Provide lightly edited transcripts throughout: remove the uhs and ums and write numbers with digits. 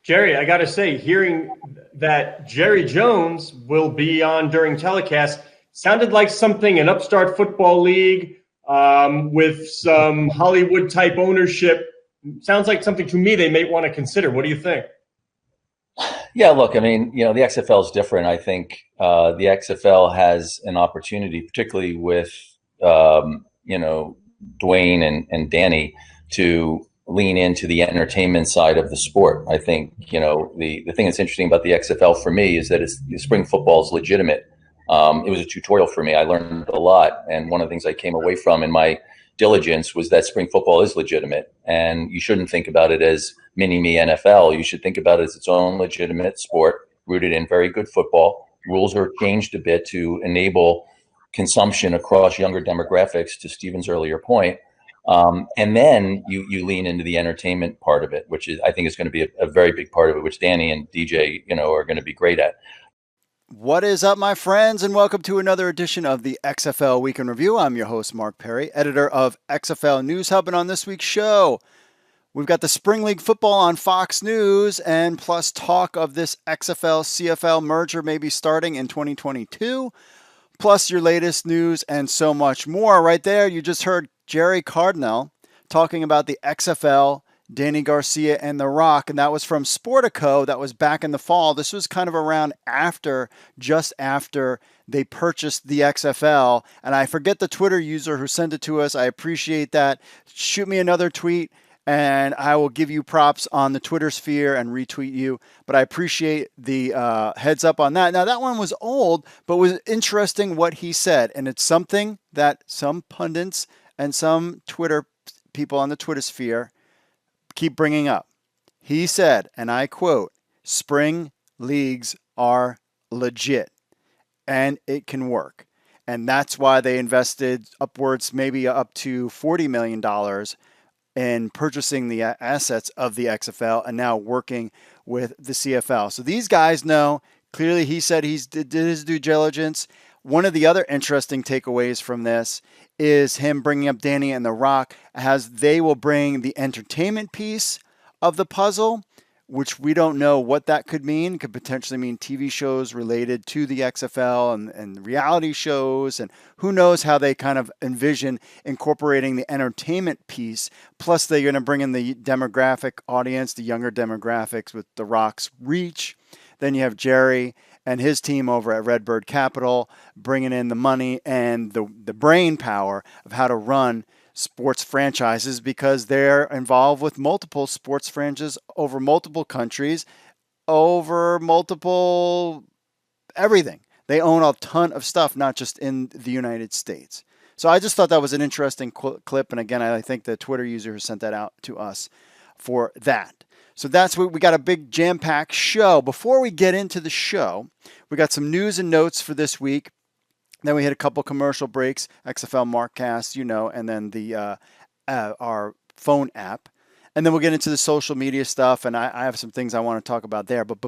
Jerry, I got to say, hearing that Jerry Jones will be on during telecast sounded like something an upstart football league with some Hollywood type ownership. Sounds like something to me they may want to consider. What do you think? Yeah, look, I mean, the XFL is different. I think the XFL has an opportunity, particularly with, Dwayne and Danny, to lean into the entertainment side of the sport. I think, the thing that's interesting about the XFL for me is that spring football is legitimate. It was a tutorial for me. I learned a lot. And one of the things I came away from in my diligence was that spring football is legitimate, and you shouldn't think about it as mini-me NFL. You should think about it as its own legitimate sport rooted in very good football. Rules are changed a bit to enable consumption across younger demographics, to Stephen's earlier point. And then you lean into the entertainment part of it, which I think is going to be a very big part of it, which Danny and DJ, are going to be great at. What is up, my friends, and welcome to another edition of the XFL Week in Review. I'm your host, Mark Perry, editor of XFL News Hub, and on this week's show, we've got the Spring League football on Fox News, and plus talk of this XFL CFL merger maybe starting in 2022, plus your latest news and so much more. Right there, you just heard Jerry Cardinal talking about the XFL, Danny Garcia and The Rock, and that was from Sportico. That was back in the fall. This was kind of around just after they purchased the XFL, and I forget the Twitter user who sent it to us. I appreciate that. Shoot me another tweet, and I will give you props on the Twitter sphere and retweet you, but I appreciate the heads up on that. Now, that one was old, but was interesting what he said, and it's something that some pundits and some Twitter people on the Twitter sphere keep bringing up. He said, and I quote, "Spring leagues are legit and it can work." And that's why they invested upwards, maybe up to $40 million in purchasing the assets of the XFL and now working with the CFL. So these guys know. Clearly, he said he did his due diligence. One of the other interesting takeaways from this is him bringing up Danny and The Rock, as they will bring the entertainment piece of the puzzle, which we don't know what that could mean. It could potentially mean TV shows related to the XFL and reality shows, and who knows how they kind of envision incorporating the entertainment piece. Plus, they're going to bring in the demographic audience, the younger demographics with The Rock's reach. Then you have Jerry and his team over at Redbird Capital bringing in the money and the brain power of how to run sports franchises, because they're involved with multiple sports franchises over multiple countries, over multiple everything. They own a ton of stuff, not just in the United States. So I just thought that was an interesting clip. And again, I think the Twitter user who sent that out to us for that. So that's what we got, a big jam-packed show. Before we get into the show, we got some news and notes for this week. Then we hit a couple commercial breaks, XFL Markcast, and then the our phone app. And then we'll get into the social media stuff, and I have some things I want to talk about there. But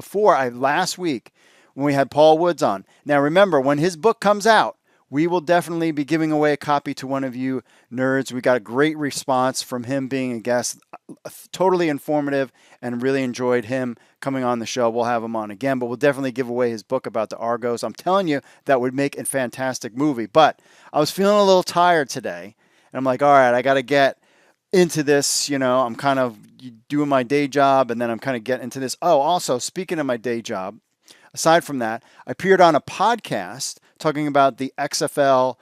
last week, when we had Paul Woods on, now remember, when his book comes out, we will definitely be giving away a copy to one of you nerds. We got a great response from him being a guest, totally informative, and really enjoyed him coming on the show. We'll have him on again, but we'll definitely give away his book about the Argos. I'm telling you, that would make a fantastic movie. But I was feeling a little tired today, and I'm like, all right, I got to get into this. I'm kind of doing my day job, and then I'm kind of getting into this. Oh, also, speaking of my day job, aside from that, I appeared on a podcast talking about the XFL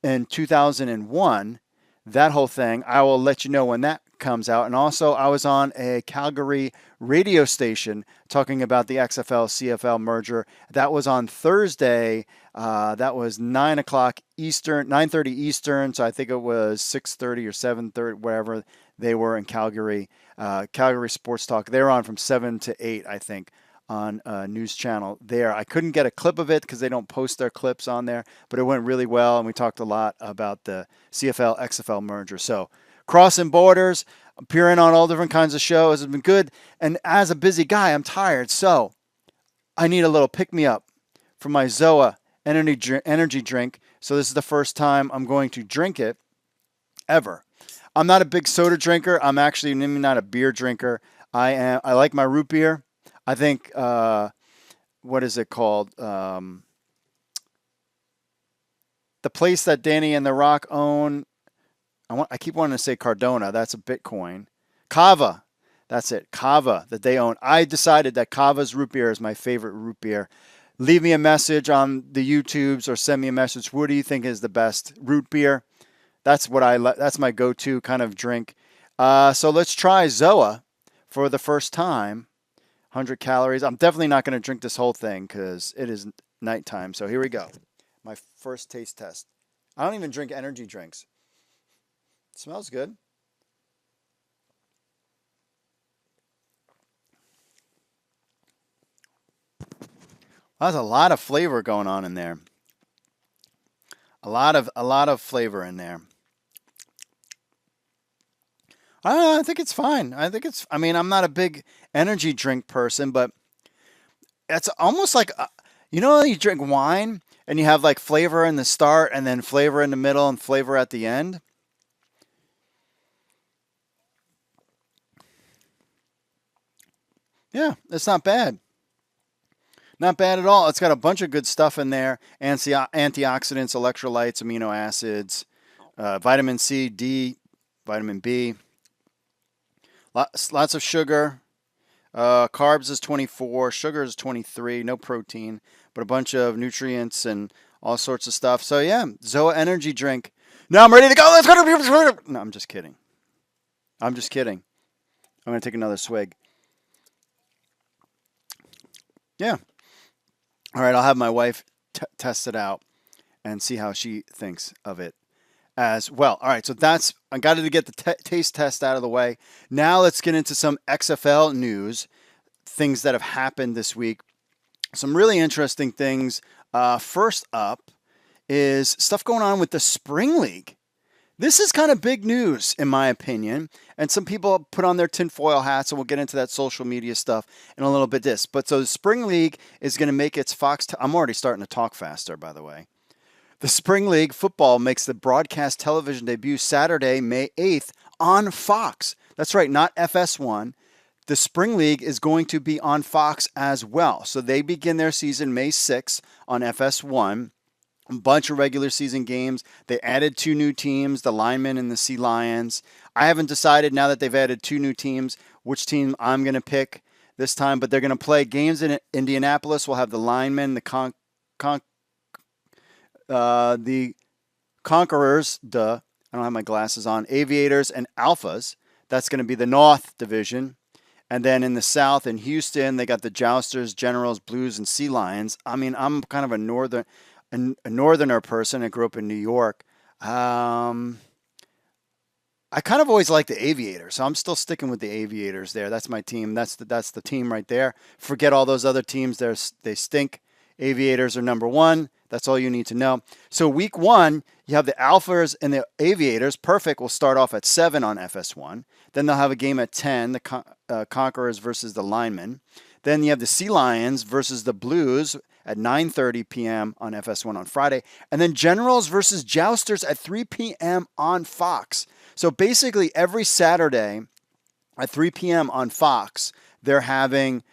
in 2001, that whole thing. I will let you know when that comes out. And also, I was on a Calgary radio station talking about the XFL CFL merger. That was on Thursday. That was 9 o'clock Eastern, 9:30 Eastern. So I think it was 6:30 or 7:30, wherever they were in Calgary. Calgary Sports Talk. They were on from 7 to 8, I think, on a news channel there. I couldn't get a clip of it because they don't post their clips on there, but it went really well, and we talked a lot about the CFL XFL merger. So crossing borders, appearing on all different kinds of shows has been good, and as a busy guy, I'm tired, so I need a little pick-me-up from my ZOA energy drink. So this is the first time I'm going to drink it ever. I'm not a big soda drinker. I'm actually maybe not a beer drinker. I like my root beer. I think, what is it called? The place that Danny and The Rock own. I keep wanting to say Cardona. That's a Bitcoin. Kava. That's it. Kava that they own. I decided that Kava's root beer is my favorite root beer. Leave me a message on the YouTubes or send me a message. What do you think is the best root beer? That's what that's my go-to kind of drink. So let's try Zoa for the first time. 100 calories. I'm definitely not going to drink this whole thing because it is nighttime. So here we go. My first taste test. I don't even drink energy drinks. It smells good. There's a lot of flavor going on in there. A lot of flavor in there. I think it's fine. I mean, I'm not a big energy drink person, but it's almost like, you drink wine and you have like flavor in the start and then flavor in the middle and flavor at the end. Yeah, it's not bad. Not bad at all. It's got a bunch of good stuff in there. Antioxidants, electrolytes, amino acids, vitamin C, D, vitamin B. Lots of sugar. Carbs is 24. Sugar is 23. No protein, but a bunch of nutrients and all sorts of stuff. So, yeah, Zoa energy drink. Now I'm ready to go. Let's go. No, I'm just kidding. I'm going to take another swig. Yeah. All right, I'll have my wife test it out and see how she thinks of it as well. All right, so I got to get the taste test out of the way. Now let's get into some XFL news, things that have happened this week. Some really interesting things. First up is stuff going on with the Spring League. This is kind of big news, in my opinion, and some people put on their tinfoil hats, and we'll get into that social media stuff in a little bit. But so the Spring League is going to make its Fox. I'm already starting to talk faster, by the way. The Spring League football makes the broadcast television debut Saturday, May 8th on Fox. That's right, not FS1. The Spring League is going to be on Fox as well. So they begin their season May 6th on FS1. A bunch of regular season games. They added 2 new teams, the Linemen and the Sea Lions. I haven't decided, now that they've added 2 new teams, which team I'm going to pick this time, but they're going to play games in Indianapolis. We'll have the Linemen, the Conquerors, I don't have my glasses on, Aviators, and Alphas. That's going to be the North Division. And then in the South, in Houston, they got the Jousters, Generals, Blues, and Sea Lions. I mean, I'm kind of a northerner person. I grew up in New York. I kind of always liked the Aviators, so I'm still sticking with the Aviators there. That's my team. That's the team right there. Forget all those other teams. They stink. Aviators are number 1. That's all you need to know. So week 1, you have the Alphas and the Aviators. Perfect. We'll start off at 7 on FS1. Then they'll have a game at 10, the Conquerors versus the Linemen. Then you have the Sea Lions versus the Blues at 9:30 p.m. on FS1 on Friday. And then Generals versus Jousters at 3 p.m. on Fox. So basically every Saturday at 3 p.m. on Fox, they're having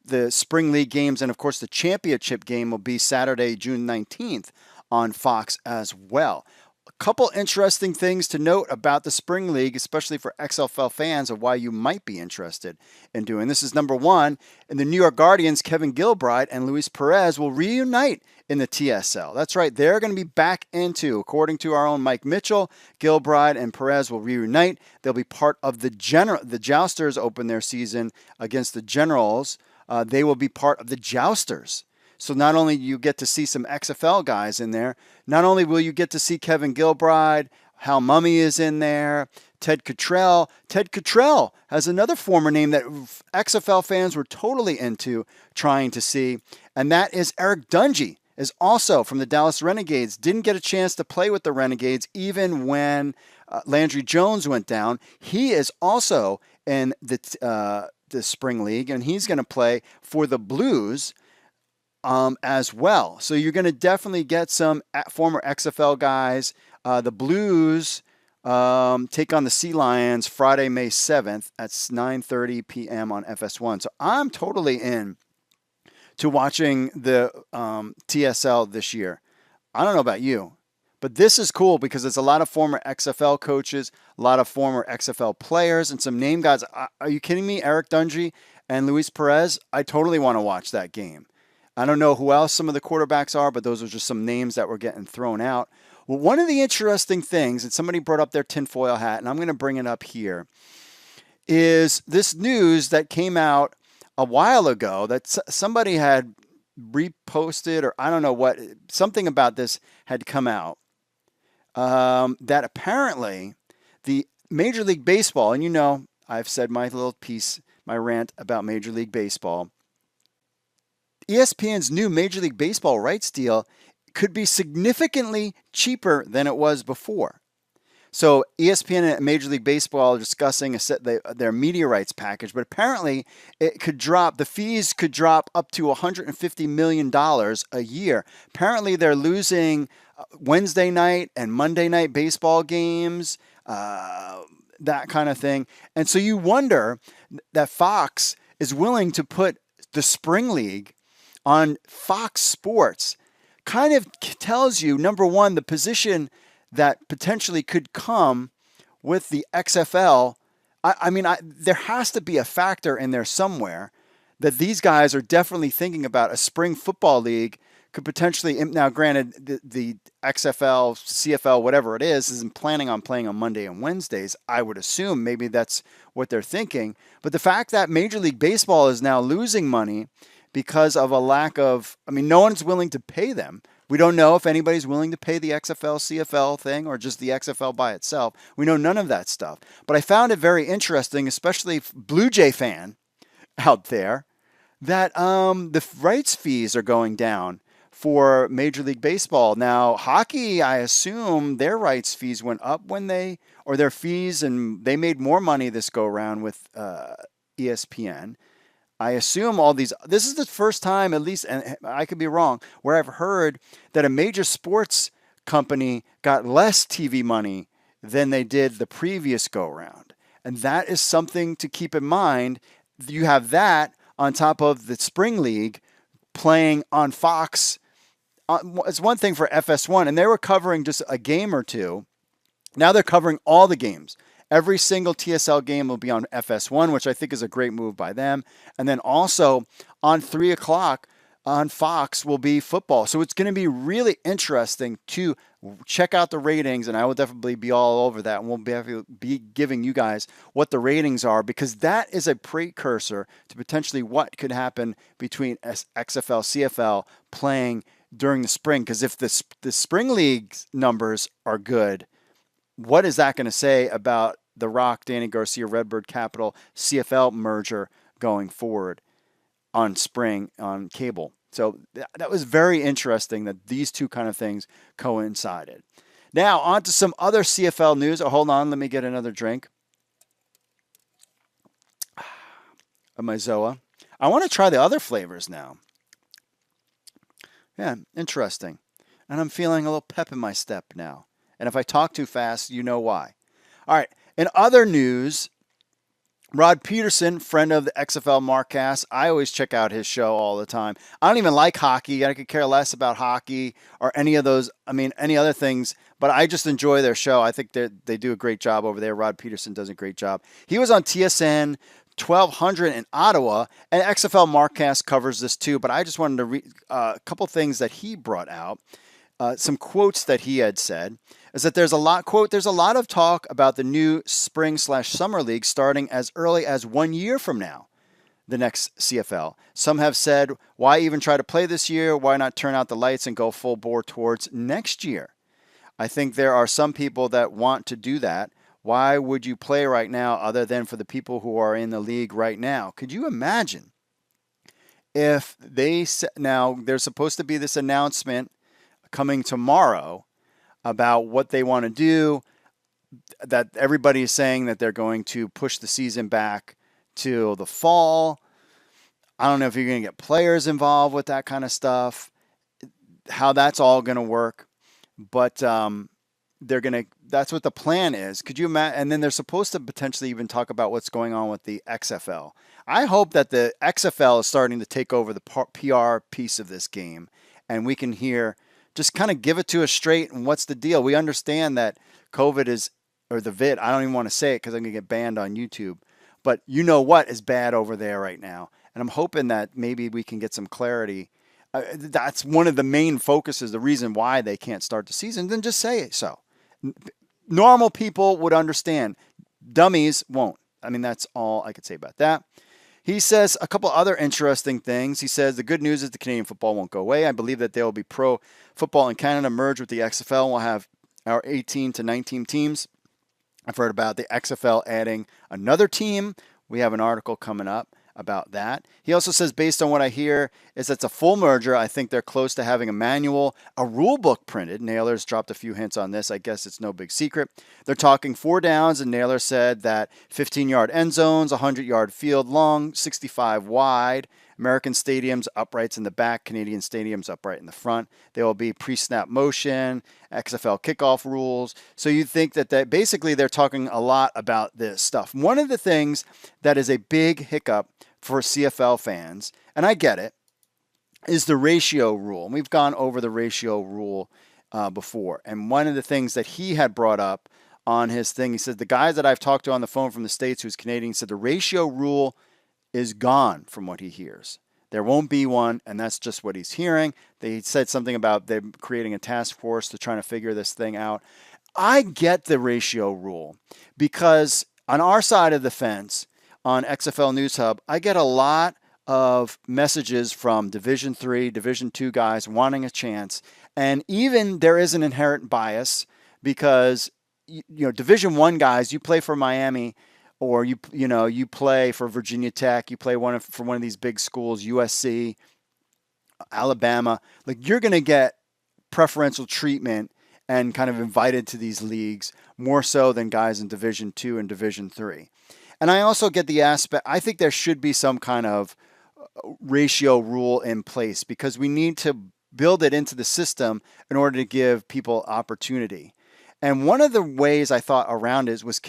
the Spring League games. And, of course, the championship game will be Saturday, June 19th on Fox as well. A couple interesting things to note about the Spring League, especially for XFL fans, of why you might be interested in doing this. Is number 1, in the New York Guardians, Kevin Gilbride and Luis Perez will reunite in the TSL. That's right. They're going to be back into, according to our own Mike Mitchell, Gilbride and Perez will reunite. They'll be part of the Jousters open their season against the Generals. They will be part of the Jousters. So not only you get to see some XFL guys in there, not only will you get to see Kevin Gilbride, Hal Mummy is in there, Ted Cottrell. Ted Cottrell has another former name that XFL fans were totally into trying to see, and that is Eric Dungy, is also from the Dallas Renegades. Didn't get a chance to play with the Renegades even when Landry Jones went down. He is also in the Spring League, and he's going to play for the Blues as well. So you're going to definitely get some former XFL guys. The Blues take on the Sea Lions Friday, May 7th at 9:30 p.m. on FS1. So I'm totally in to watching the TSL this year. I don't know about you, but this is cool because it's a lot of former XFL coaches, a lot of former XFL players, and some name guys. Are you kidding me? Eric Dungy and Luis Perez? I totally want to watch that game. I don't know who else some of the quarterbacks are, but those are just some names that were getting thrown out. Well, one of the interesting things, and somebody brought up their tinfoil hat, and I'm going to bring it up here, is this news that came out a while ago that somebody had reposted, or I don't know what, something about this had come out, that apparently the Major League Baseball, and you know, I've said my little piece, my rant about Major League Baseball, ESPN's new Major League Baseball rights deal could be significantly cheaper than it was before. So ESPN and Major League Baseball are discussing their media rights package, but apparently it could drop, the fees could drop up to $150 million a year. Apparently they're losing Wednesday night and Monday night baseball games, that kind of thing. And so you wonder that Fox is willing to put the Spring League on Fox Sports. Kind of tells you, number one, the position that potentially could come with the XFL. I mean, there has to be a factor in there somewhere that these guys are definitely thinking about a spring football league could potentially, now granted, the XFL, CFL, whatever it isn't planning on playing on Monday and Wednesdays. I would assume maybe that's what they're thinking. But the fact that Major League Baseball is now losing money because of a lack of, I mean, no one's willing to pay them. We don't know if anybody's willing to pay the XFL, CFL thing or just the XFL by itself. We know none of that stuff. But I found it very interesting, especially Blue Jay fan out there, that the rights fees are going down for Major League Baseball. Now, hockey, I assume their rights fees went up or their fees, and they made more money this go around with ESPN. I assume this is the first time, at least, and I could be wrong, where I've heard that a major sports company got less TV money than they did the previous go around. And that is something to keep in mind. You have that on top of the Spring League playing on Fox. It's one thing for FS1, and they were covering just a game or two. Now they're covering all the games. Every single TSL game will be on FS1, which I think is a great move by them. And then also on 3 o'clock on Fox will be football. So it's going to be really interesting to check out the ratings, and I will definitely be all over that. And we'll be giving you guys what the ratings are, because that is a precursor to potentially what could happen between XFL, CFL playing during the spring. Because if the Spring League numbers are good, what is that going to say about the Rock, Danny Garcia, Redbird Capital, CFL merger going forward on spring on cable? So that was very interesting that these two kind of things coincided. Now on to some other CFL news. Oh, hold on, let me get another drink of my Zoa. I want to try the other flavors now. Yeah, interesting. And I'm feeling a little pep in my step now. And if I talk too fast, you know why. All right. In other news, Rod Peterson, friend of the XFL Markcast. I always check out his show all the time. I don't even like hockey. I could care less about hockey or any of those, any other things, but I just enjoy their show. I think they do a great job over there. Rod Peterson does a great job. He was on TSN 1200 in Ottawa, and XFL Markcast covers this too, but I just wanted to read a couple things that he brought out. Some quotes that he had said is that there's a lot of talk about the new spring/summer league starting as early as 1 year from now, the next CFL. Some have said, why even try to play this year? Why not turn out the lights and go full bore towards next year? I think there are some people that want to do that. Why would you play right now other than for the people who are in the league right now? Could you imagine if now there's supposed to be this announcement coming tomorrow about what they want to do, that everybody is saying that they're going to push the season back to the fall. I don't know if you're going to get players involved with that kind of stuff, how that's all going to work. But that's what the plan is. Could you imagine? And then they're supposed to potentially even talk about what's going on with the XFL. I hope that the XFL is starting to take over the PR piece of this game, and we can just kind of give it to us straight. And what's the deal? We understand that COVID or the vid, I don't even want to say it because I'm going to get banned on YouTube, but you know what is bad over there right now. And I'm hoping that maybe we can get some clarity. That's one of the main focuses, the reason why they can't start the season. Then just say it so. Normal people would understand. Dummies won't. I mean, that's all I could say about that. He says a couple other interesting things. He says the good news is the Canadian football won't go away. I believe that there will be pro football in Canada merge with the XFL. We'll have our 18 to 19 teams. I've heard about the XFL adding another team. We have an article coming up about that. He also says, based on what I hear, is it's a full merger. I think they're close to having a manual, a rule book printed. Naylor's dropped a few hints on this. I guess it's no big secret. They're talking 4 downs, and Naylor said that 15-yard end zones, 100-yard field long, 65 wide. American stadiums, uprights in the back. Canadian stadiums, upright in the front. There will be pre-snap motion, XFL kickoff rules. So you think that basically they're talking a lot about this stuff. One of the things that is a big hiccup for CFL fans, and I get it, is the ratio rule. And we've gone over the ratio rule before. And one of the things that he had brought up on his thing, he said, the guys that I've talked to on the phone from the States who's Canadian said the ratio rule is gone from what he hears. There won't be one, and that's just what he's hearing. They said something about them creating a task force to try to figure this thing out. I get the ratio rule because on our side of the fence, on XFL News Hub, I get a lot of messages from Division III, Division II guys wanting a chance. And even there is an inherent bias because, Division I guys, you play for Miami or you play for Virginia Tech, you play for one of these big schools, USC, Alabama, like you're going to get preferential treatment and kind of invited to these leagues more so than guys in Division II and Division III. And I also get the aspect, I think there should be some kind of ratio rule in place because we need to build it into the system in order to give people opportunity. And one of the ways I thought around it was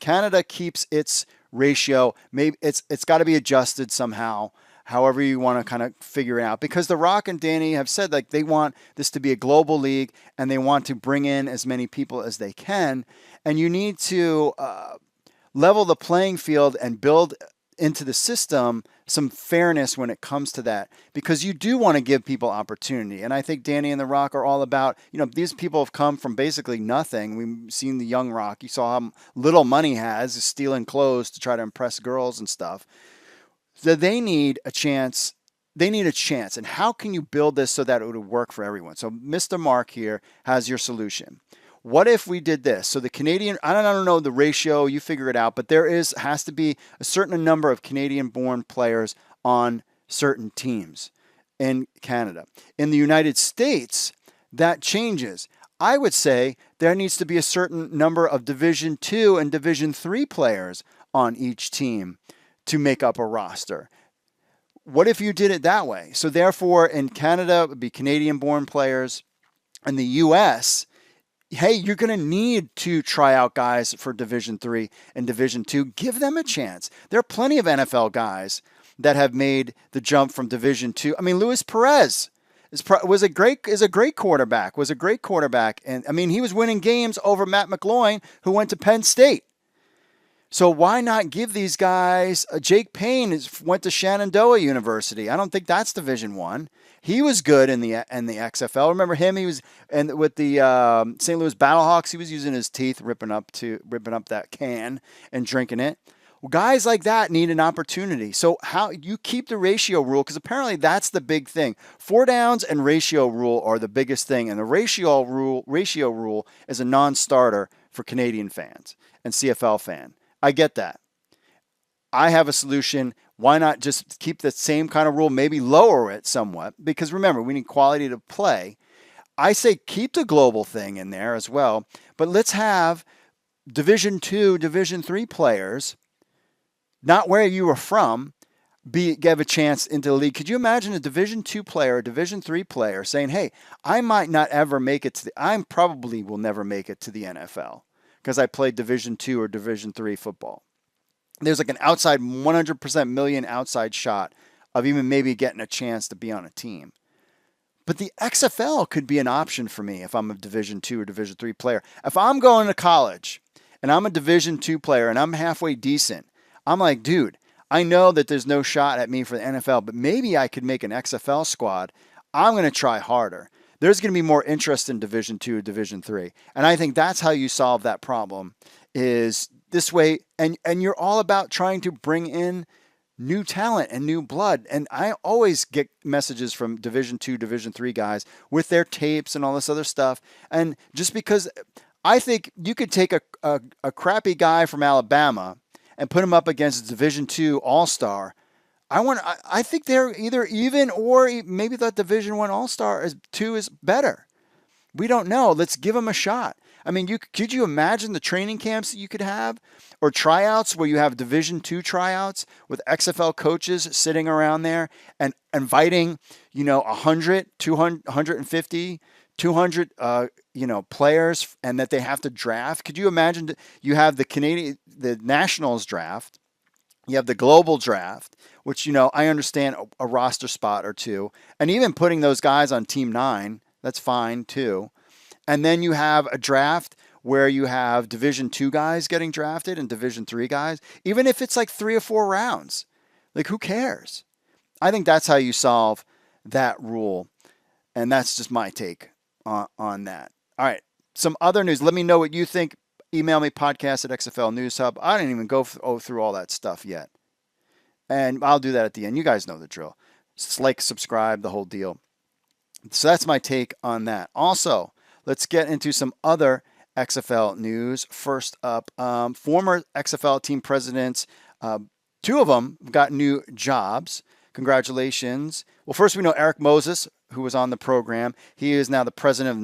Canada keeps its ratio. Maybe it's got to be adjusted somehow, however you want to kind of figure it out. Because The Rock and Danny have said like they want this to be a global league and they want to bring in as many people as they can. And you need to level the playing field and build into the system some fairness when it comes to that, because you do want to give people opportunity. And I think Danny and The Rock are all about, these people have come from basically nothing. We've seen the young Rock. You saw how little money he has, stealing clothes to try to impress girls and stuff. So they need a chance. And how can you build this so that it would work for everyone? So Mr. Mark here has your solution. What if we did this? So the Canadian, I don't know the ratio, you figure it out, but has to be a certain number of Canadian-born players on certain teams in Canada. In the United States, that changes. I would say there needs to be a certain number of Division II and Division III players on each team to make up a roster. What if you did it that way? So therefore, in Canada, it would be Canadian-born players. In the U.S., hey, you're going to need to try out guys for Division III and Division II. Give them a chance. There are plenty of NFL guys that have made the jump from Division II. I mean, Luis Perez was a great quarterback. And I mean, he was winning games over Matt McGloin, who went to Penn State. So why not give these guys? Jake Payne went to Shenandoah University. I don't think that's Division I. He was good in the XFL. Remember him? He was with the St. Louis Battlehawks. He was using his teeth, ripping up that can and drinking it. Well, guys like that need an opportunity. So how you keep the ratio rule, because apparently that's the big thing. 4 downs and ratio rule are the biggest thing, and the ratio rule is a non-starter for Canadian fans and CFL fan. I get that. I have a solution. Why not just keep the same kind of rule, maybe lower it somewhat? Because remember, we need quality to play. I say keep the global thing in there as well, but let's have Division II, Division III players, not where you were from, give a chance into the league. Could you imagine a Division II player, a Division III player saying, hey, I might not ever make it I probably will never make it to the NFL because I played Division II or Division III football. There's like an outside 100% million outside shot of even maybe getting a chance to be on a team. But the XFL could be an option for me if I'm a Division II or Division III player. If I'm going to college and I'm a Division II player and I'm halfway decent, I'm like, dude, I know that there's no shot at me for the NFL, but maybe I could make an XFL squad. I'm going to try harder. There's going to be more interest in Division II or Division III. And I think that's how you solve that problem is this way. And you're all about trying to bring in new talent and new blood. And I always get messages from Division II, Division III guys with their tapes and all this other stuff. And just because I think you could take a crappy guy from Alabama and put him up against a Division II All-Star, I think they're either even or maybe that Division I All-Star is better. We don't know. Let's give them a shot. I mean, could you imagine the training camps that you could have or tryouts where you have Division II tryouts with XFL coaches sitting around there and inviting, 100, 200, 150, 200, players and that they have to draft? Could you imagine you have the Nationals draft, you have the global draft, which, I understand a roster spot or two, and even putting those guys on Team 9, that's fine too. And then you have a draft where you have Division II guys getting drafted and Division III guys, even if it's like 3 or 4 rounds. Like, who cares? I think that's how you solve that rule. And that's just my take on that. All right. Some other news. Let me know what you think. Email me, podcast at XFL News Hub. I didn't even go through all that stuff yet. And I'll do that at the end. You guys know the drill. Just like, subscribe, the whole deal. So that's my take on that. Also, let's get into some other XFL news. First up, former XFL team presidents, 2 of them got new jobs. Congratulations. Well, first we know Eric Moses, who was on the program. He is now the president of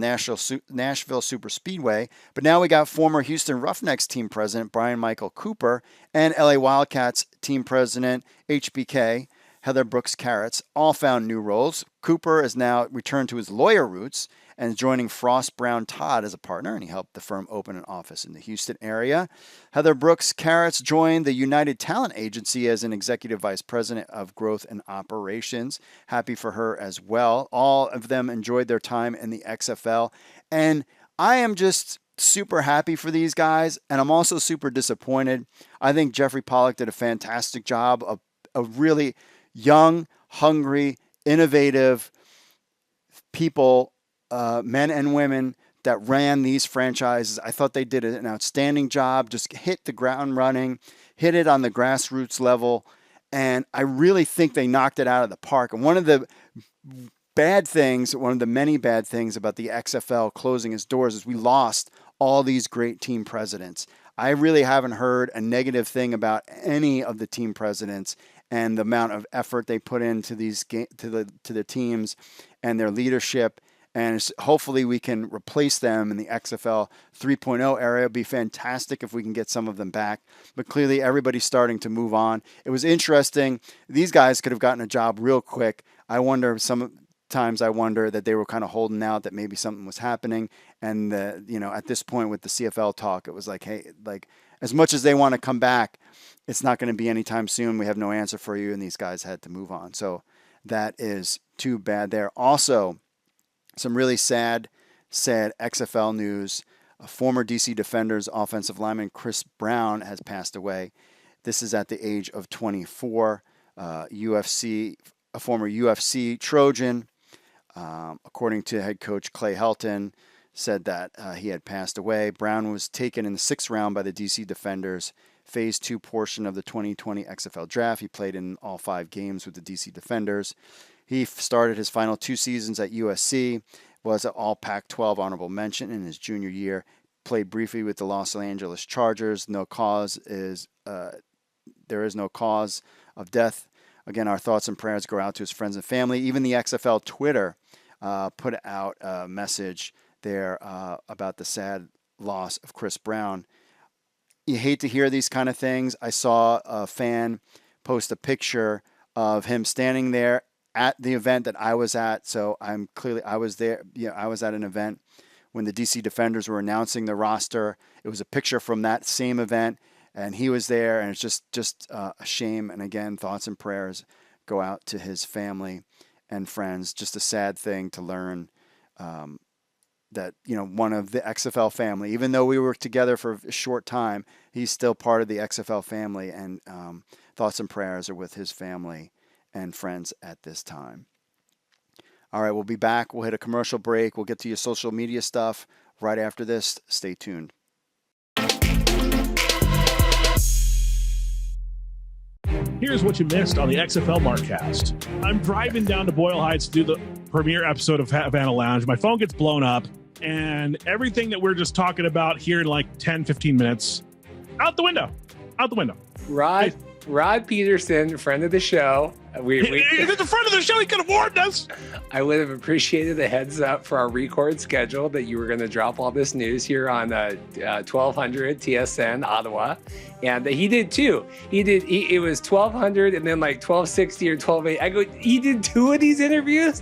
Nashville Super Speedway. But now we got former Houston Roughnecks team president Brian Michael Cooper and LA Wildcats team president HBK Heather Brooks Carrots all found new roles. Cooper has now returned to his lawyer roots and is joining Frost Brown Todd as a partner, and he helped the firm open an office in the Houston area. Heather Brooks Carrots joined the United Talent Agency as an executive vice president of growth and operations. Happy for her as well. All of them enjoyed their time in the XFL, and I am just super happy for these guys, and I'm also super disappointed. I think Jeffrey Pollack did a fantastic job of really young, hungry, innovative people, men and women that ran these franchises. I thought they did an outstanding job, just hit the ground running, hit it on the grassroots level, and I really think they knocked it out of the park. And one of the many bad things about the XFL closing its doors is we lost all these great team presidents. I really haven't heard a negative thing about any of the team presidents and the amount of effort they put into to the teams and their leadership. And hopefully we can replace them in the XFL 3.0 era. It'd be fantastic if we can get some of them back. But clearly everybody's starting to move on. It was interesting. These guys could have gotten a job real quick. Sometimes I wonder that they were kind of holding out, that maybe something was happening. And at this point with the CFL talk, it was like, hey, like as much as they want to come back, it's not going to be anytime soon. We have no answer for you. And these guys had to move on. So that is too bad there. Also, some really sad XFL news. A former DC Defenders offensive lineman Chris Brown has passed away. This is at the age of 24. A former UFC Trojan, according to head coach Clay Helton, said that he had passed away. Brown was taken in the 6th round by the DC Defenders, Phase 2 portion of the 2020 XFL Draft. He played in all 5 games with the DC Defenders. He started his final 2 seasons at USC, was an all Pac-12 honorable mention in his junior year, played briefly with the Los Angeles Chargers. There is no cause of death. Again, our thoughts and prayers go out to his friends and family. Even the XFL Twitter put out a message there about the sad loss of Chris Brown. You hate to hear these kind of things. I saw a fan post a picture of him standing there at the event that I was at. So I was there. Yeah, I was at an event when the DC Defenders were announcing the roster. It was a picture from that same event, and he was there. And it's just a shame. And again, thoughts and prayers go out to his family and friends. Just a sad thing to learn that, one of the XFL family, even though we were together for a short time, he's still part of the XFL family. And thoughts and prayers are with his family and friends at this time. All right, we'll be back. We'll hit a commercial break. We'll get to your social media stuff right after this. Stay tuned. Here's what you missed on the XFL Markcast. I'm driving down to Boyle Heights to do the premiere episode of Havana Lounge. My phone gets blown up, and everything that we're just talking about here in like 10, 15 minutes, out the window. Rod Peterson, friend of the show. He's at the front of the show. He could have warned us. I would have appreciated the heads up for our record schedule that you were going to drop all this news here on 1200 TSN Ottawa, and he did too. It was 1200 and then like 1260 or 1280. He did two of these interviews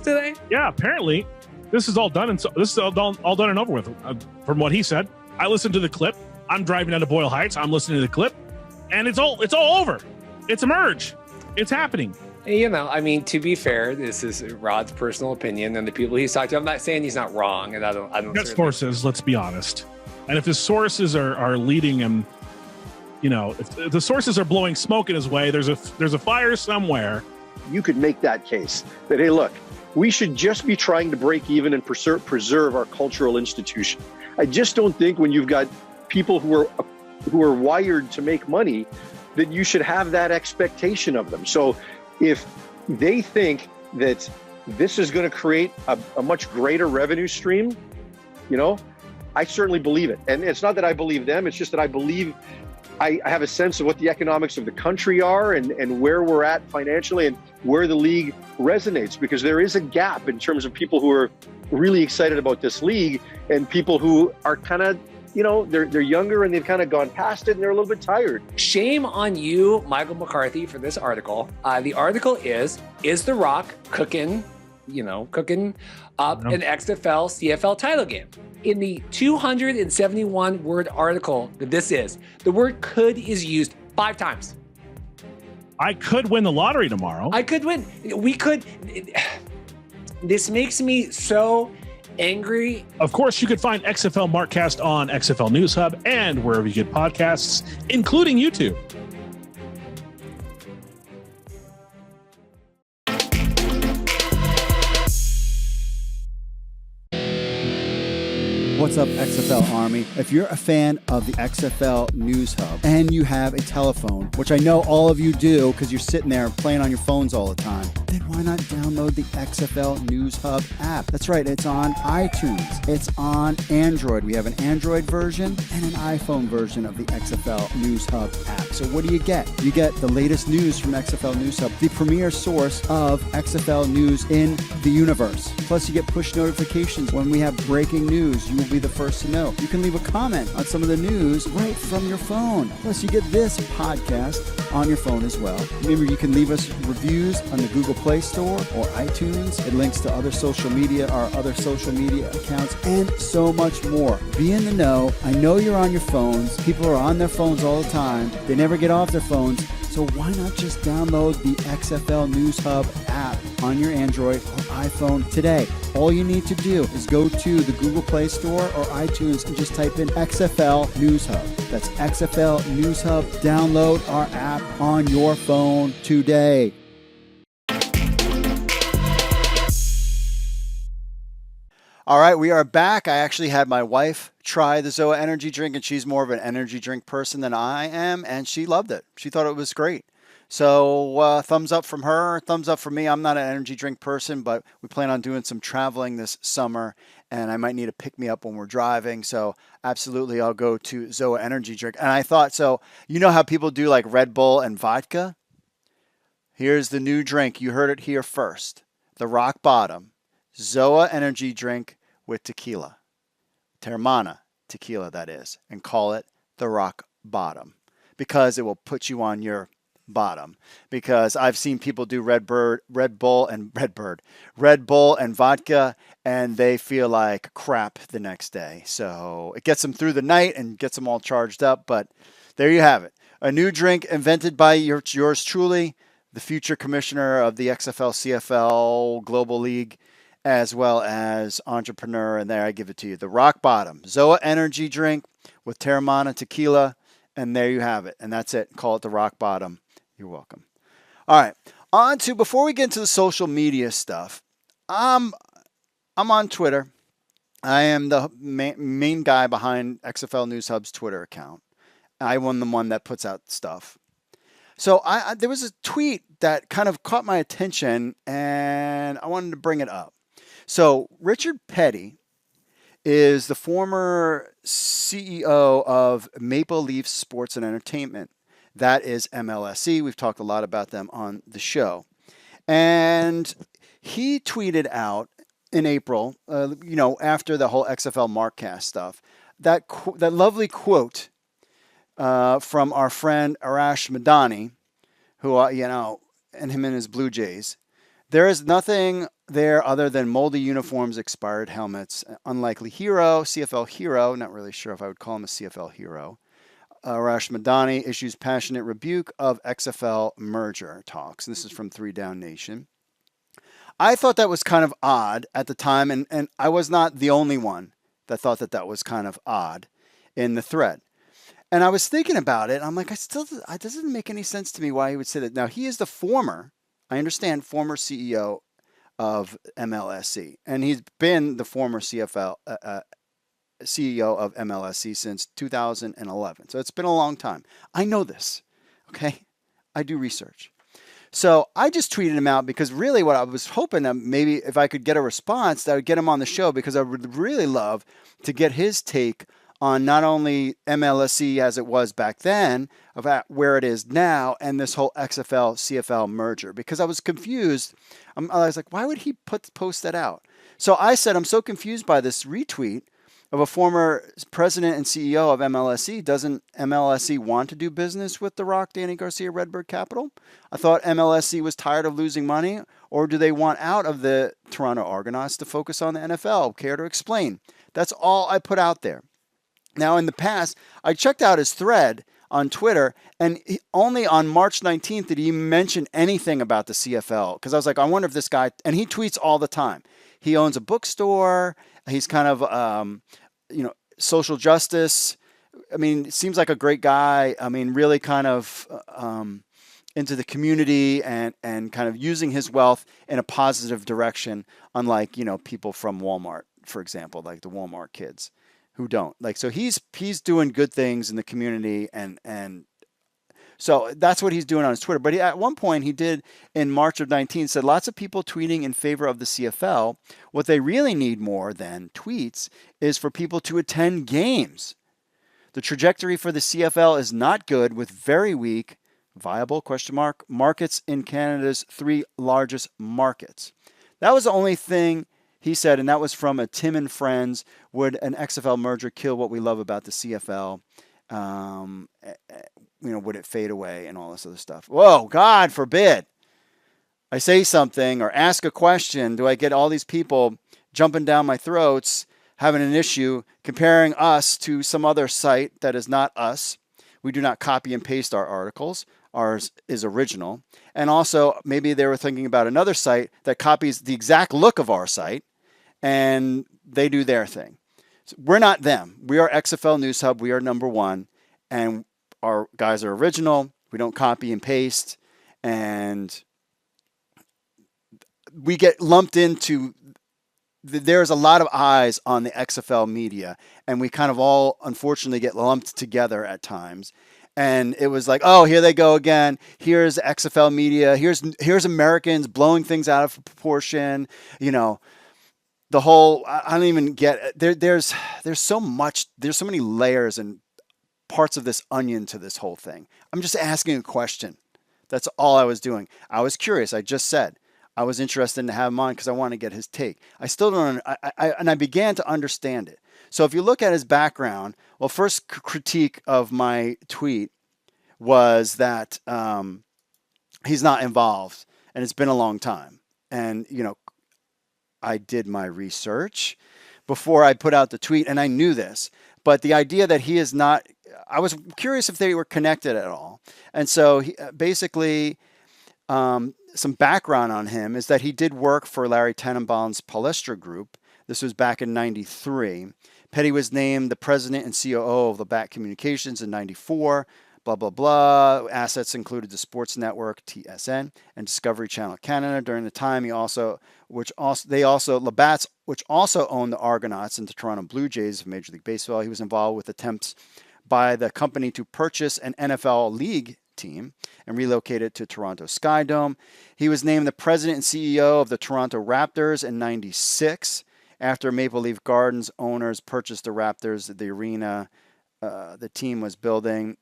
today. Yeah, apparently this is all done, and this is all done and over with. From what he said, I listened to the clip. I'm driving down to Boyle Heights. I'm listening to the clip, and it's all over. It's a merge. It's happening. To be fair, this is Rod's personal opinion and the people he's talked to. I'm not saying he's not wrong, and I don't. Got sources. Let's be honest. And if his sources are leading him, if the sources are blowing smoke in his way, there's a fire somewhere. You could make that case that, hey, look, we should just be trying to break even and preserve our cultural institution. I just don't think when you've got people who are wired to make money, that you should have that expectation of them. So if they think that this is going to create a much greater revenue stream, I certainly believe it. And it's not that I believe them, it's just that I believe I have a sense of what the economics of the country are and where we're at financially and where the league resonates, because there is a gap in terms of people who are really excited about this league and people who are kind of, they're younger and they've kind of gone past it and they're a little bit tired. Shame on you, Michael McCarthy, for this article. The article is The Rock cooking up an XFL CFL title game? In the 271 word article that this is, the word could is used 5 times. I could win the lottery tomorrow. I could win. We could. This makes me so angry. Of course, you could find XFL Markcast on XFL News Hub and wherever you get podcasts, including YouTube. What's up, XFL Army? If you're a fan of the XFL News Hub and you have a telephone, which I know all of you do because you're sitting there playing on your phones all the time, then why not download the XFL News Hub app? That's right, it's on iTunes. It's on Android. We have an Android version and an iPhone version of the XFL News Hub app. So what do you get? You get the latest news from XFL News Hub, the premier source of XFL news in the universe. Plus, you get push notifications when we have breaking news. You will be the first to know. You can leave a comment on some of the news right from your phone. Plus, you get this podcast on your phone as well. Remember, you can leave us reviews on the Google Play Store or iTunes. It links to other social media, our other social media accounts, and so much more. Be in the know. I know you're on your phones. People are on their phones all the time. They never get off their phones. So why not just download the XFL News Hub app on your Android or iPhone today? All you need to do is go to the Google Play Store or iTunes and just type in XFL News Hub. That's XFL News Hub. Download our app on your phone today. All right, we are back. I actually had my wife try the ZOA energy drink, and she's more of an energy drink person than I am, and she loved it. She thought it was great. So thumbs up from her, thumbs up from me. I'm not an energy drink person, but we plan on doing some traveling this summer, and I might need to pick me up when we're driving. So absolutely, I'll go to ZOA energy drink. And I thought, so you know how people do like Red Bull and vodka? Here's the new drink. You heard it here first. The Rock Bottom ZOA energy drink with tequila. Teremana tequila, that is. And call it the Rock Bottom because it will put you on your bottom, because I've seen people do Red Bull and vodka, and they feel like crap the next day. So it gets them through the night and gets them all charged up. But there you have it. A new drink invented by yours truly, the future commissioner of the XFL CFL Global League, as well as entrepreneur. And there, I give it to you. The Rock Bottom Zoa Energy Drink with Terramana Tequila. And there you have it. And that's it. Call it the Rock Bottom. You're welcome. All right. On to, before we get into the social media stuff, I'm on Twitter. I am the main guy behind XFL News Hub's Twitter account. I'm the one that puts out stuff. So there was a tweet that kind of caught my attention, and I wanted to bring it up. So Richard Petty is the former CEO of Maple Leaf Sports and Entertainment. That is MLSE. We've talked a lot about them on the show. And he tweeted out in April, after the whole XFL Markcast stuff, that lovely quote from our friend Arash Madani, who, and him and his Blue Jays. There is nothing there other than moldy uniforms, expired helmets, unlikely hero, CFL hero. Not really sure if I would call him a CFL hero. Arash Madani issues passionate rebuke of XFL merger talks. And this is from 3 Down Nation. I thought that was kind of odd at the time, and I was not the only one that thought that was kind of odd in the thread. And I was thinking about it. I'm like, it doesn't make any sense to me why he would say that. Now, he is the former CEO of MLSE, and he's been the former CEO of MLSE since 2011. So it's been a long time. I know this, okay? I do research. So I just tweeted him out because really what I was hoping that maybe if I could get a response, that would get him on the show, because I would really love to get his take on not only MLSE as it was back then, about where it is now, and this whole XFL CFL merger, because I was confused. I was like, why would he post that out? So I said, I'm so confused by this retweet of a former president and CEO of MLSE. Doesn't MLSE want to do business with The Rock, Danny Garcia, Redbird Capital? I thought MLSE was tired of losing money, or do they want out of the Toronto Argonauts to focus on the NFL? Care to explain? That's all I put out there. Now, in the past, I checked out his thread on Twitter, and only on March 19th did he mention anything about the CFL, because I was like, I wonder if this guy, and he tweets all the time. He owns a bookstore. He's kind of, social justice. I mean, seems like a great guy. I mean, really kind of into the community and kind of using his wealth in a positive direction, unlike, people from Walmart, for example, like the Walmart kids who don't. Like, so he's doing good things in the community, and so that's what he's doing on his Twitter. But at one point he did, in March of 19, said lots of people tweeting in favor of the CFL. What they really need more than tweets is for people to attend games. The trajectory for the CFL is not good, with very weak, viable, markets in Canada's 3 largest markets. That was the only thing he said, and that was from a Tim and Friends. Would an XFL merger kill what we love about the CFL? Would it fade away and all this other stuff? Whoa, God forbid. I say something or ask a question. Do I get all these people jumping down my throats, having an issue, comparing us to some other site that is not us? We do not copy and paste our articles. Ours is original. And also, maybe they were thinking about another site that copies the exact look of our site, and they do their thing. So we're not them. We are XFL News Hub. We are number one, and our guys are original. We don't copy and paste, and we get lumped into. There's a lot of eyes on the XFL media, and we kind of all, unfortunately, get lumped together at times. And it was like, oh, here they go again. Here's XFL media. Here's Americans blowing things out of proportion. The whole, I don't even get it. There's so much. There's so many layers and parts of this onion to this whole thing. I'm just asking a question. That's all I was doing. I was curious. I just said I was interested to have him on because I want to get his take. I still don't. I began to understand it. So if you look at his background, well, first critique of my tweet was that he's not involved, and it's been a long time. And, you know, I did my research before I put out the tweet, and I knew this, but the idea that he is not, I was curious if they were connected at all. And so basically, some background on him is that he did work for Larry Tannenbaum's Palestra Group. This was back in 93. Petty was named the president and COO of Labatt Communications in 94. Blah, blah, blah. Assets included the Sports Network, TSN, and Discovery Channel Canada. During the time, Labatt's, which also owned the Argonauts and the Toronto Blue Jays of Major League Baseball. He was involved with attempts by the company to purchase an NFL league team and relocate it to Toronto Skydome. He was named the president and CEO of the Toronto Raptors in 96. After Maple Leaf Gardens owners purchased the Raptors, the arena the team was building,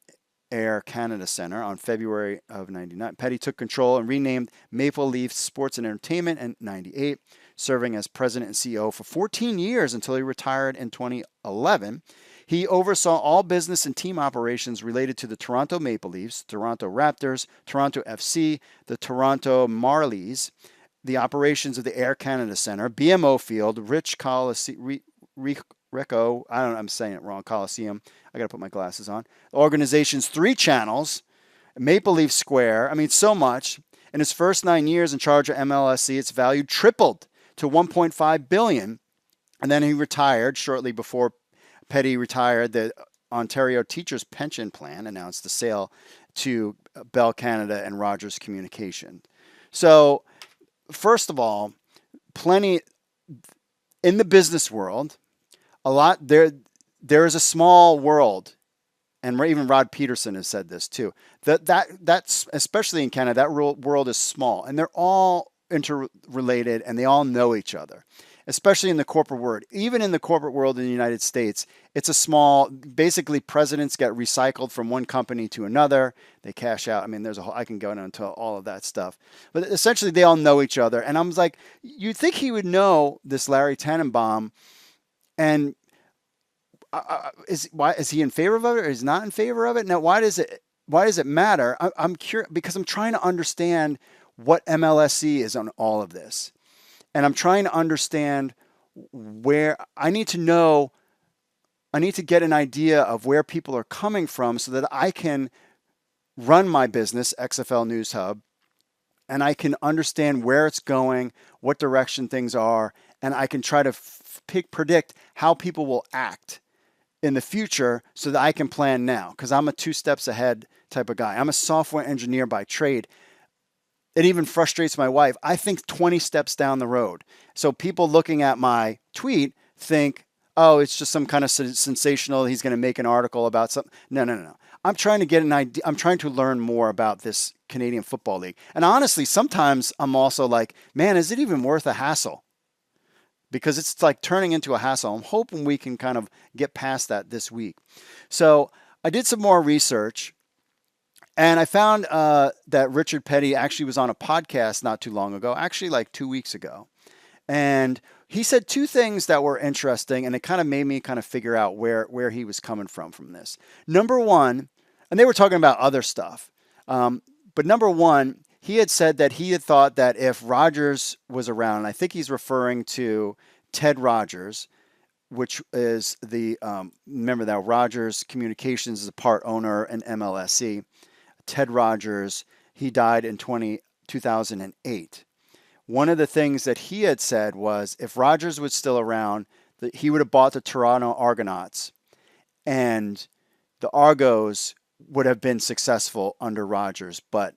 Air Canada Centre, on February of 99. Petty took control and renamed Maple Leaf Sports and Entertainment in 98, serving as president and CEO for 14 years until he retired in 2011. He oversaw all business and team operations related to the Toronto Maple Leafs, Toronto Raptors, Toronto FC, the Toronto Marlies, the operations of the Air Canada Centre, BMO Field, Rico, I don't know, I'm saying it wrong, Coliseum. I got to put my glasses on. The organization's 3 channels, Maple Leaf Square. I mean, so much. In his first 9 years in charge of MLSE, its value tripled to $1.5 billion. And then he retired shortly before Petty retired. The Ontario Teachers Pension Plan announced the sale to Bell Canada and Rogers Communication. So, first of all, plenty in the business world, a lot there is a small world, and even Rod Peterson has said this too. That's especially in Canada, that world is small, and they're all interrelated, and they all know each other. Especially in the corporate world, even in the corporate world in the United States, it's a small. Basically, presidents get recycled from one company to another. They cash out. I mean, I can go into all of that stuff, but essentially, they all know each other. And I'm like, you'd think he would know this Larry Tannenbaum, and is he in favor of it or is he not in favor of it? Now, why does it matter? I'm curious because I'm trying to understand what MLSE is on all of this. And I'm trying to understand where I need to get an idea of where people are coming from so that I can run my business, XFL News Hub, and I can understand where it's going, what direction things are, and I can try to predict how people will act in the future so that I can plan now, because I'm a 2 steps ahead type of guy. I'm a software engineer by trade. It even frustrates my wife. I think 20 steps down the road. So people looking at my tweet think, oh, it's just some kind of sensational, he's going to make an article about something. No. I'm trying to get an idea. I'm trying to learn more about this Canadian Football League. And honestly, sometimes I'm also like, man, is it even worth a hassle? Because it's like turning into a hassle. I'm hoping we can kind of get past that this week. So I did some more research, and I found that Richard Petty actually was on a podcast not too long ago, actually like 2 weeks ago. And he said 2 things that were interesting, and it kind of made me kind of figure out where he was coming from this. Number one, and they were talking about other stuff, but number one, he had said that he had thought that if Rogers was around, and I think he's referring to Ted Rogers, which is remember that Rogers Communications is a part owner in MLSE. Ted Rogers, he died in 2008. One of the things that he had said was if Rogers was still around, that he would have bought the Toronto Argonauts, and the Argos would have been successful under Rogers, but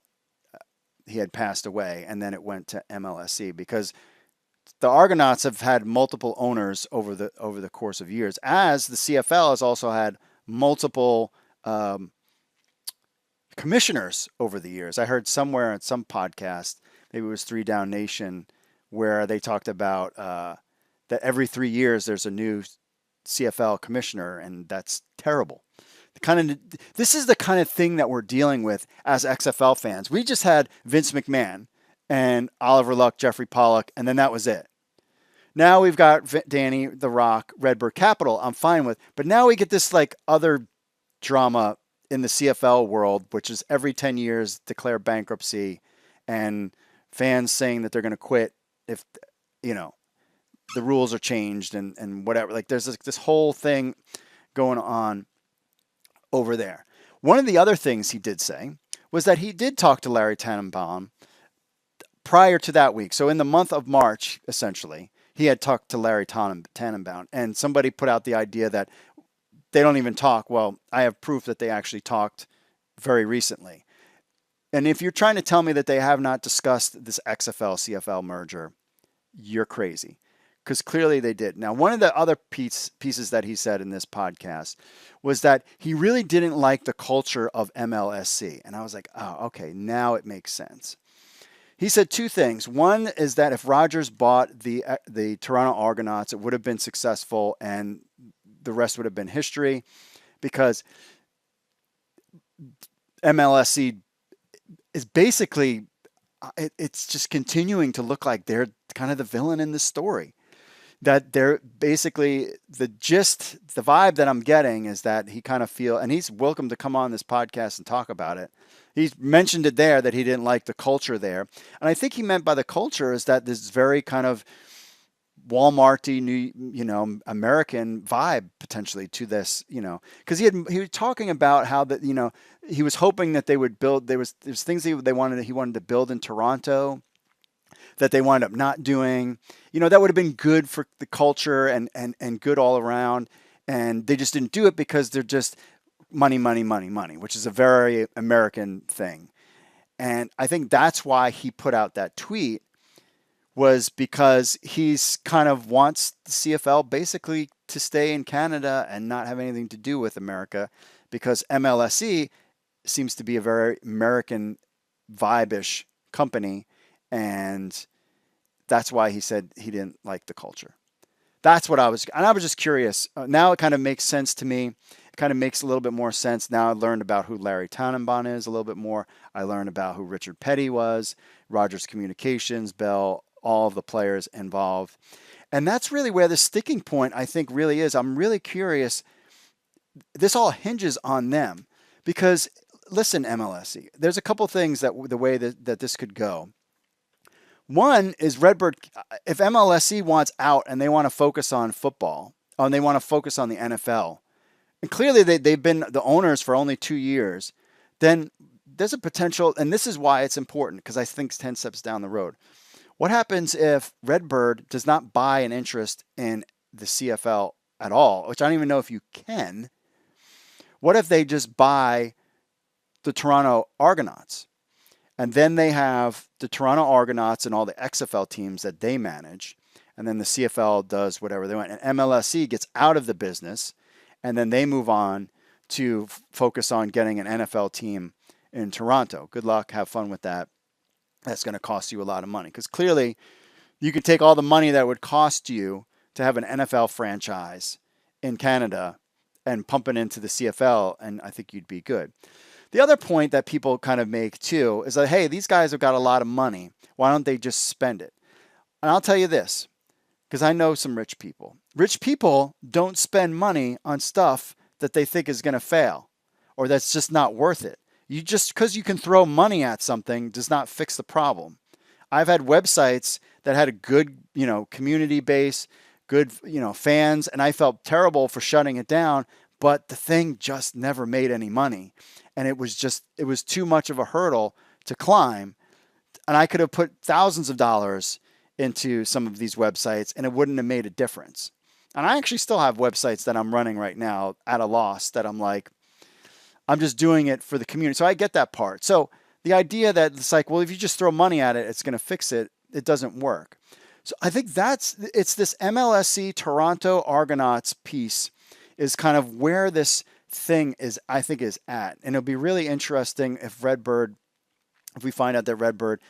he had passed away, and then it went to MLSE because the Argonauts have had multiple owners over the course of years, as the CFL has also had multiple commissioners over the years. I heard somewhere in some podcast, maybe it was 3 Down Nation, where they talked about that every 3 years there's a new CFL commissioner, and that's terrible. This is the kind of thing that we're dealing with as XFL fans. We just had Vince McMahon and Oliver Luck, Jeffrey Pollock, and then that was it. Now we've got Danny, The Rock, Redbird Capital. I'm fine with, but now we get this like other drama in the CFL world, which is every 10 years declare bankruptcy, and fans saying that they're going to quit if, the rules are changed and whatever. Like there's this whole thing going on over there. One of the other things he did say was that he did talk to Larry Tannenbaum prior to that week. So in the month of March, essentially, he had talked to Larry Tannenbaum, and somebody put out the idea that they don't even talk. Well, I have proof that they actually talked very recently. And if you're trying to tell me that they have not discussed this XFL CFL merger, you're crazy. Because clearly they did. Now, one of the other pieces that he said in this podcast was that he really didn't like the culture of MLSC. And I was like, oh, okay, now it makes sense. He said two things. One is that if Rogers bought the Toronto Argonauts, it would have been successful and the rest would have been history, because MLSC is basically, it's just continuing to look like they're kind of the villain in the story. That they're basically, the vibe that I'm getting is that he kind of and he's welcome to come on this podcast and talk about it. He's mentioned it there that he didn't like the culture there. And I think he meant by the culture is that this very kind of Walmart-y, new, American vibe potentially to this, because he was talking about how that, he was hoping that they would build, there's things he wanted to build in Toronto that they wound up not doing. That would have been good for the culture and good all around. And they just didn't do it because they're just money, which is a very American thing. And I think that's why he put out that tweet, was because he's kind of wants the CFL basically to stay in Canada and not have anything to do with America, because MLSE seems to be a very American vibe-ish company. And that's why he said he didn't like the culture. That's what I was just curious. Now it kind of makes sense to me. It kind of makes a little bit more sense. Now I learned about who Larry Tannenbaum is a little bit more. I learned about who Richard Petty was, Rogers Communications, Bell, all of the players involved. And that's really where the sticking point, I think, really is. I'm really curious. This all hinges on them because, listen, MLSE, there's a couple things that the way that this could go. One is Redbird. If MLSE wants out and they want to focus on football, and they want to focus on the NFL, and clearly they've been the owners for only 2 years, then there's a potential, and this is why it's important, because I think 10 steps down the road. What happens if Redbird does not buy an interest in the CFL at all, which I don't even know if you can? What if they just buy the Toronto Argonauts? And then they have the Toronto Argonauts and all the XFL teams that they manage. And then the CFL does whatever they want. And MLSE gets out of the business. And then they move on to focus on getting an NFL team in Toronto. Good luck. Have fun with that. That's going to cost you a lot of money. Because clearly, you could take all the money that would cost you to have an NFL franchise in Canada and pump it into the CFL. And I think you'd be good. The other point that people kind of make too is that, hey, these guys have got a lot of money. Why don't they just spend it? And I'll tell you this, because I know some rich people. Rich people don't spend money on stuff that they think is going to fail or that's just not worth it. You just, because you can throw money at something does not fix the problem. I've had websites that had a good, community base, good, fans, and I felt terrible for shutting it down, but the thing just never made any money. And it was too much of a hurdle to climb. And I could have put thousands of dollars into some of these websites and it wouldn't have made a difference. And I actually still have websites that I'm running right now at a loss that I'm like, I'm just doing it for the community. So I get that part. So the idea that it's like, well, if you just throw money at it, it's going to fix it. It doesn't work. So I think it's this MLSE Toronto Argonauts piece is kind of where this thing is, I think, is at. And it'll be really interesting if we find out that Redbird,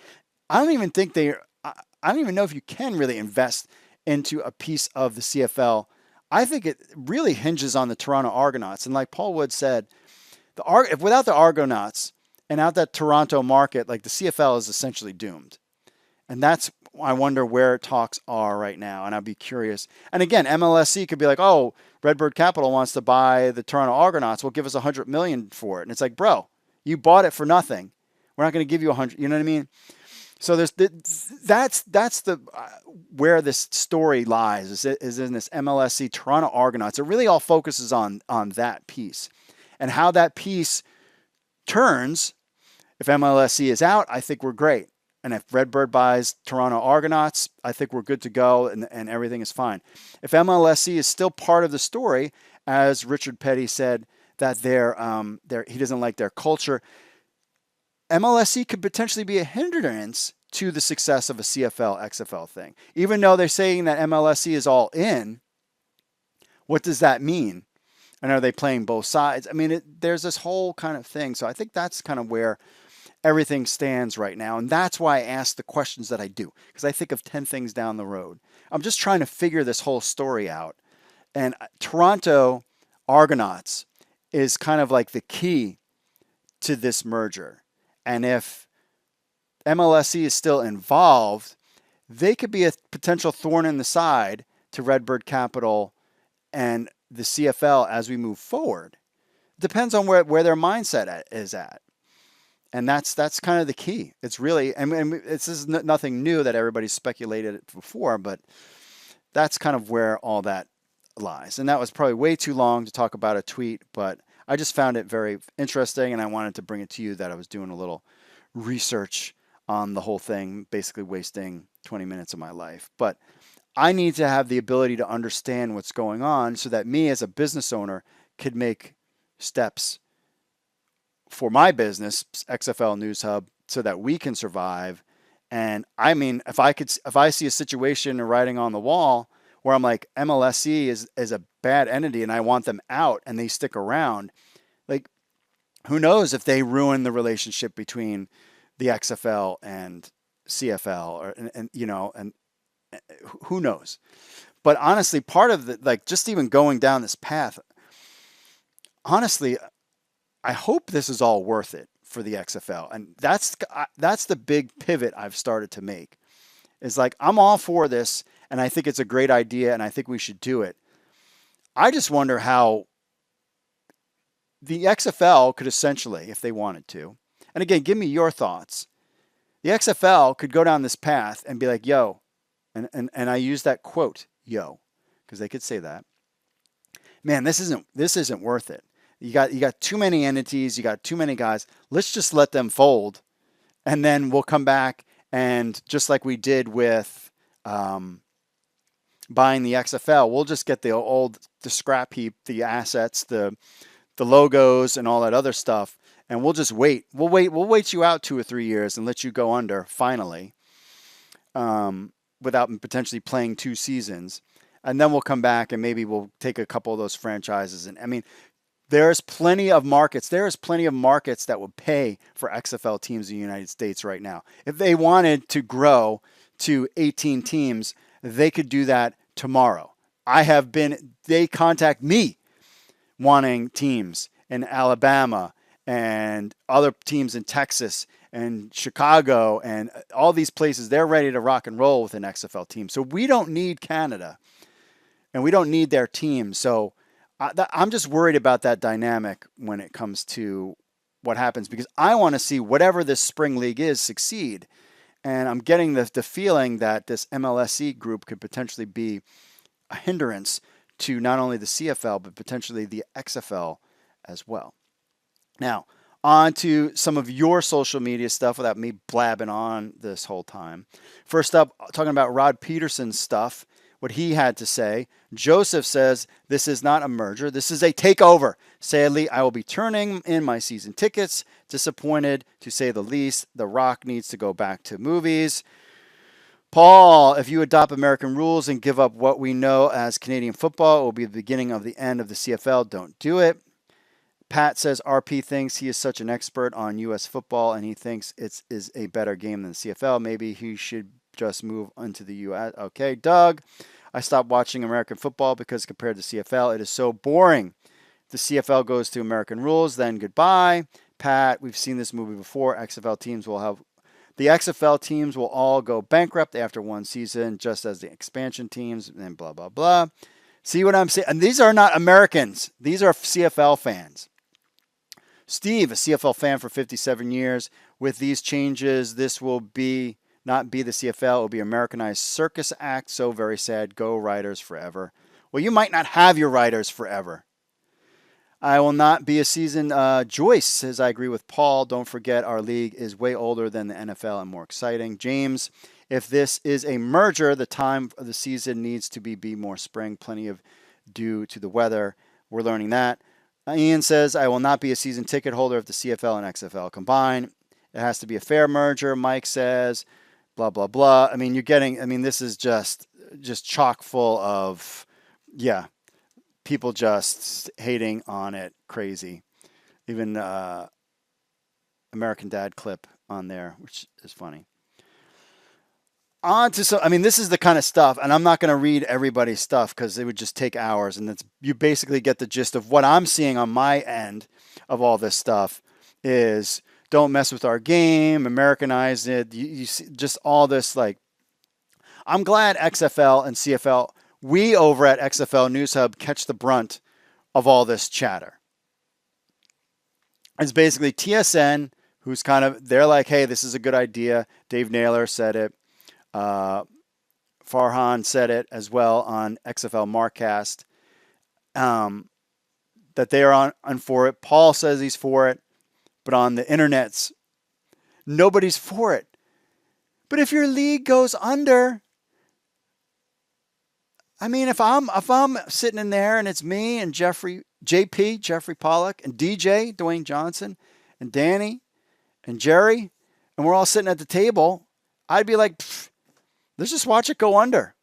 I don't even know if you can really invest into a piece of the CFL. I think it really hinges on the Toronto Argonauts. And like Paul Wood said, if without the Argonauts and out that Toronto market, like the CFL is essentially doomed. And that's, I wonder where talks are right now. And I'd be curious. And again, MLSE could be like, oh, Redbird Capital wants to buy the Toronto Argonauts. Well, give us $100 million for it. And it's like, bro, you bought it for nothing. We're not going to give you $100. You know what I mean? So that's the where this story lies is in this MLSE Toronto Argonauts. It really all focuses on that piece and how that piece turns. If MLSE is out, I think we're great. And if Redbird buys Toronto Argonauts, I think we're good to go and everything is fine. If MLSE is still part of the story, as Richard Petty said, that he doesn't like their culture, MLSE could potentially be a hindrance to the success of a CFL, XFL thing. Even though they're saying that MLSE is all in, what does that mean? And are they playing both sides? I mean, there's this whole kind of thing. So I think that's kind of where everything stands right now. And that's why I ask the questions that I do, because I think of 10 things down the road. I'm just trying to figure this whole story out. And Toronto Argonauts is kind of like the key to this merger. And if MLSE is still involved, they could be a potential thorn in the side to Redbird Capital and the CFL as we move forward. Depends on where their mindset is at. And that's kind of the key. It's really, I mean, this is nothing new that everybody's speculated before, but that's kind of where all that lies. And that was probably way too long to talk about a tweet, but I just found it very interesting, and I wanted to bring it to you that I was doing a little research on the whole thing, basically wasting 20 minutes of my life. But I need to have the ability to understand what's going on so that me as a business owner could make steps for my business, XFL News Hub, so that we can survive. And I mean, if I see a situation writing on the wall where I'm like, MLSE is a bad entity and I want them out and they stick around, like, who knows if they ruin the relationship between the XFL and CFL and who knows? But honestly, part of the, like, just even going down this path, honestly, I hope this is all worth it for the XFL. And that's the big pivot I've started to make. Is like, I'm all for this, and I think it's a great idea, and I think we should do it. I just wonder how the XFL could essentially, if they wanted to, and again, give me your thoughts. The XFL could go down this path and be like, yo, and I use that quote, yo, because they could say that. Man, this isn't worth it. You got too many entities, you got too many guys. Let's just let them fold, and then we'll come back and just like we did with buying the XFL, we'll just get the scrap heap, the assets, the logos, and all that other stuff, and we'll just wait. We'll wait you out 2 or 3 years and let you go under finally, without potentially playing 2 seasons, and then we'll come back and maybe we'll take a couple of those franchises. And I mean, there's plenty of markets. There is plenty of markets that would pay for XFL teams in the United States right now. If they wanted to grow to 18 teams, they could do that tomorrow. They contact me wanting teams in Alabama and other teams in Texas and Chicago and all these places. They're ready to rock and roll with an XFL team. So we don't need Canada and we don't need their team. So I'm just worried about that dynamic when it comes to what happens, because I want to see whatever this spring league is succeed. And I'm getting the feeling that this MLSE group could potentially be a hindrance to not only the CFL, but potentially the XFL as well. Now, on to some of your social media stuff without me blabbing on this whole time. First up, talking about Rod Peterson's stuff, what he had to say. Joseph says, this is not a merger. This is a takeover. Sadly, I will be turning in my season tickets. Disappointed, to say the least. The Rock needs to go back to movies. Paul, if you adopt American rules and give up what we know as Canadian football, it will be the beginning of the end of the CFL. Don't do it. Pat says RP thinks he is such an expert on U.S. football and he thinks it is a better game than the CFL. Maybe he should just move into the U.S. Okay, Doug, I stopped watching American football because compared to CFL, it is so boring. The CFL goes to American rules, then goodbye. Pat, we've seen this movie before. The XFL teams will all go bankrupt after one season, just as the expansion teams, and blah, blah, blah. See what I'm saying? And these are not Americans. These are CFL fans. Steve, a CFL fan for 57 years. With these changes, this will be not be the CFL. It will be Americanized circus act. So very sad. Go Riders forever. Well, you might not have your Riders forever. I will not be a season. Joyce says, I agree with Paul. Don't forget our league is way older than the NFL and more exciting. James, if this is a merger, the time of the season needs to be more spring. Plenty of due to the weather. We're learning that. Ian says, I will not be a season ticket holder if the CFL and XFL combine. It has to be a fair merger. Mike says, blah, blah, blah. I mean, this is just chock full of, people just hating on it crazy. Even American Dad clip on there, which is funny. This is the kind of stuff, and I'm not going to read everybody's stuff because it would just take hours, and you basically get the gist of what I'm seeing on my end of all this stuff is don't mess with our game, Americanize it. You see just all this, like, I'm glad XFL and CFL, we over at XFL News Hub catch the brunt of all this chatter. It's basically TSN, who's they're like, hey, this is a good idea. Dave Naylor said it. Farhan said it as well on XFL Markcast, that they are on for it. Paul says he's for it, but on the internets, nobody's for it. But if your league goes under, if I'm sitting in there and it's me and Jeffrey Pollock, and DJ, Dwayne Johnson, and Danny, and Jerry, and we're all sitting at the table, I'd be like, let's just watch it go under.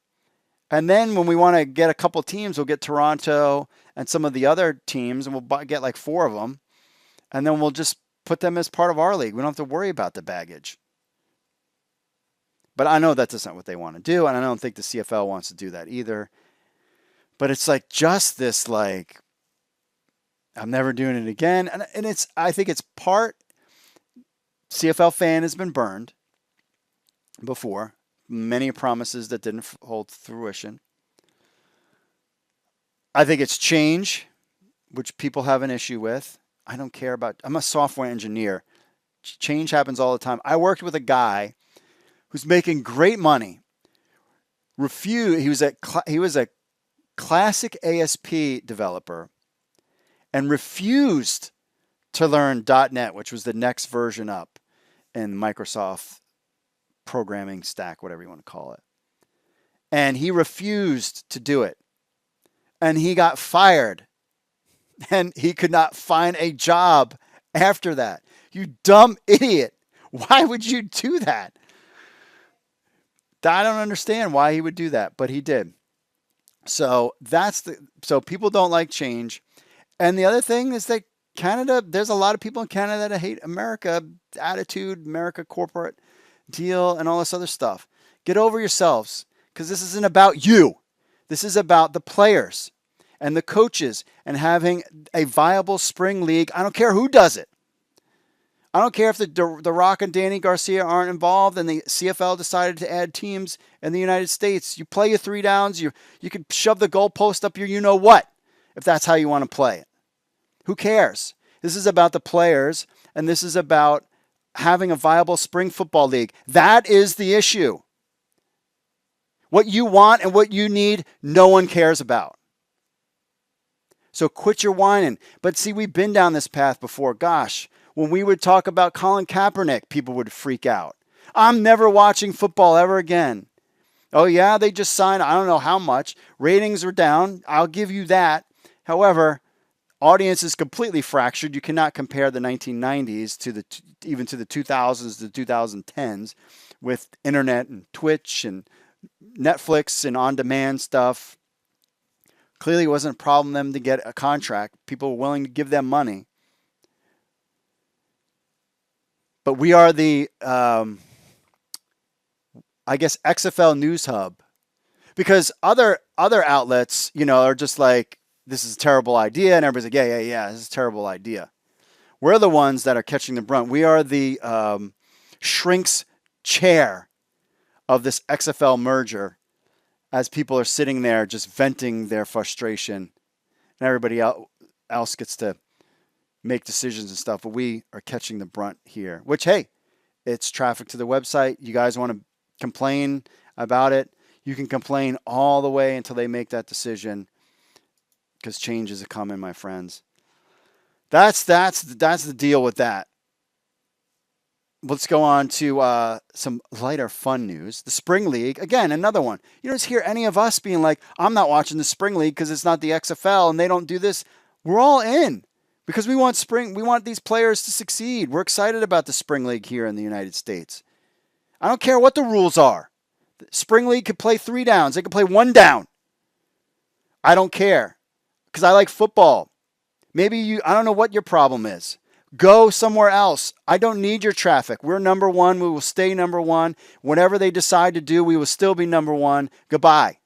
And then when we want to get a couple teams, we'll get Toronto and some of the other teams, and we'll get like 4 of them, and then we'll just put them as part of our league. We don't have to worry about the baggage. But I know that's not what they want to do, and I don't think the CFL wants to do that either. But it's like just this, like, I'm never doing it again. And I think it's part CFL fan has been burned before. Many promises that didn't hold fruition. I think it's change, which people have an issue with. I don't care about. I'm a software engineer. Change happens all the time. I worked with a guy who's making great money. He was a classic ASP developer and refused to learn .NET, which was the next version up in Microsoft programming stack, whatever you want to call it. And he refused to do it. And he got fired. And he could not find a job after that. You dumb idiot. Why would you do that? I don't understand why he would do that, but he did. So so people don't like change. And the other thing is that Canada, there's a lot of people in Canada that hate America, attitude, America corporate deal, and all this other stuff. Get over yourselves, because this isn't about you. This is about the players and the coaches and having a viable spring league. I don't care who does it. I don't care if the Rock and Danny Garcia aren't involved and the CFL decided to add teams in the United States. You play your 3 downs. You could shove the goalpost up your you-know-what if that's how you want to play it. Who cares? This is about the players, and this is about having a viable spring football league. That is the issue. What you want and what you need, no one cares about. So quit your whining. But see, we've been down this path before. Gosh, when we would talk about Colin Kaepernick, people would freak out. I'm never watching football ever again. Oh yeah, they just signed, I don't know how much. Ratings are down. I'll give you that. However, audience is completely fractured. You cannot compare the 1990s to even to the 2000s, the 2010s with internet and Twitch and Netflix and on-demand stuff. Clearly it wasn't a problem for them to get a contract. People were willing to give them money. But we are the, XFL News Hub. Because other outlets, are just like, this is a terrible idea. And everybody's like, yeah, this is a terrible idea. We're the ones that are catching the brunt. We are the shrink's chair of this XFL merger as people are sitting there just venting their frustration. And everybody else gets to make decisions and stuff. But we are catching the brunt here. Which, hey, it's traffic to the website. You guys want to complain about it. You can complain all the way until they make that decision, because change is coming, my friends. That's the deal with that. Let's go on to some lighter fun news. The Spring League, again, another one. You don't hear any of us being like, I'm not watching the Spring League because it's not the XFL and they don't do this. We're all in because we want these players to succeed. We're excited about the Spring League here in the United States. I don't care what the rules are. The Spring League could play 3 downs. They could play 1 down. I don't care because I like football. Maybe I don't know what your problem is. Go somewhere else. I don't need your traffic. We're number one. We will stay number one. Whatever they decide to do, we will still be number one. Goodbye.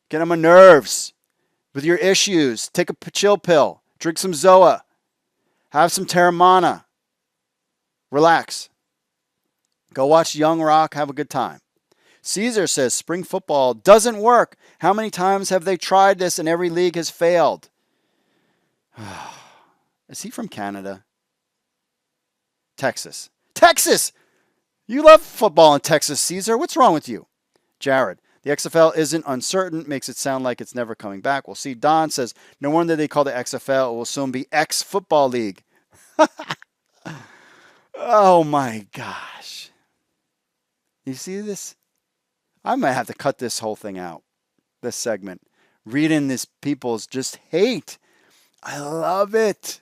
Get on my nerves with your issues. Take a chill pill. Drink some Zoa. Have some Terramana. Relax. Go watch Young Rock. Have a good time. Caesar says spring football doesn't work. How many times have they tried this and every league has failed? Is he from Canada? Texas. Texas! You love football in Texas, Caesar. What's wrong with you? Jared. The XFL isn't uncertain. Makes it sound like it's never coming back. We'll see. Don says, no wonder they call the XFL. It will soon be X Football League. Oh my gosh. You see this? I might have to cut this whole thing out. This segment. Reading this people's just hate. I love it.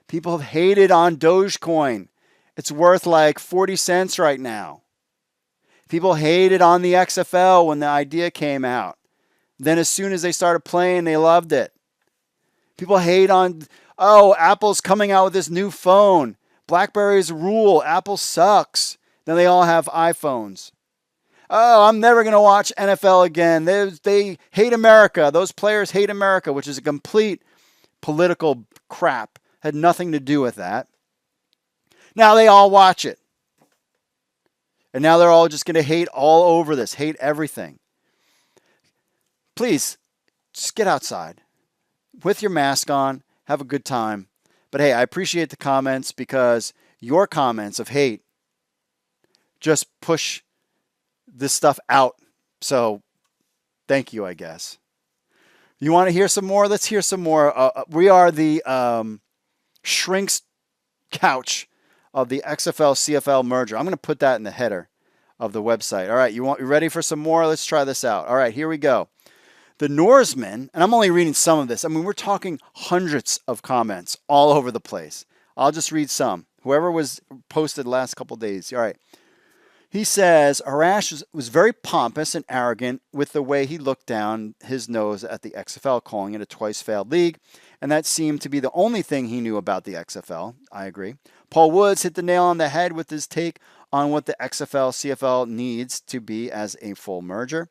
People have hated on Dogecoin. It's worth like 40 cents right now. People hated on the XFL when the idea came out. Then as soon as they started playing, they loved it. People hate on, Apple's coming out with this new phone. BlackBerry's rule. Apple sucks. Then they all have iPhones. I'm never going to watch NFL again. They hate America. Those players hate America, which is a complete political crap. Had nothing to do with that. Now they all watch it. And now they're all just going to hate all over this, hate everything. Please, just get outside with your mask on, have a good time. But hey, I appreciate the comments because your comments of hate just push this stuff out. So thank you, I guess. You want to hear some more? Let's hear some more. We are the shrinks couch of the XFL CFL merger. I'm going to put that in the header of the website. All right, you ready for some more? Let's try this out. All right, here we go. The Norseman, and I'm only reading some of this. I mean, we're talking hundreds of comments all over the place. I'll just read some. Whoever was posted the last couple days. All right. He says, Arash was very pompous and arrogant with the way he looked down his nose at the XFL, calling it a twice-failed league, and that seemed to be the only thing he knew about the XFL. I agree. Paul Woods hit the nail on the head with his take on what the XFL CFL needs to be as a full merger.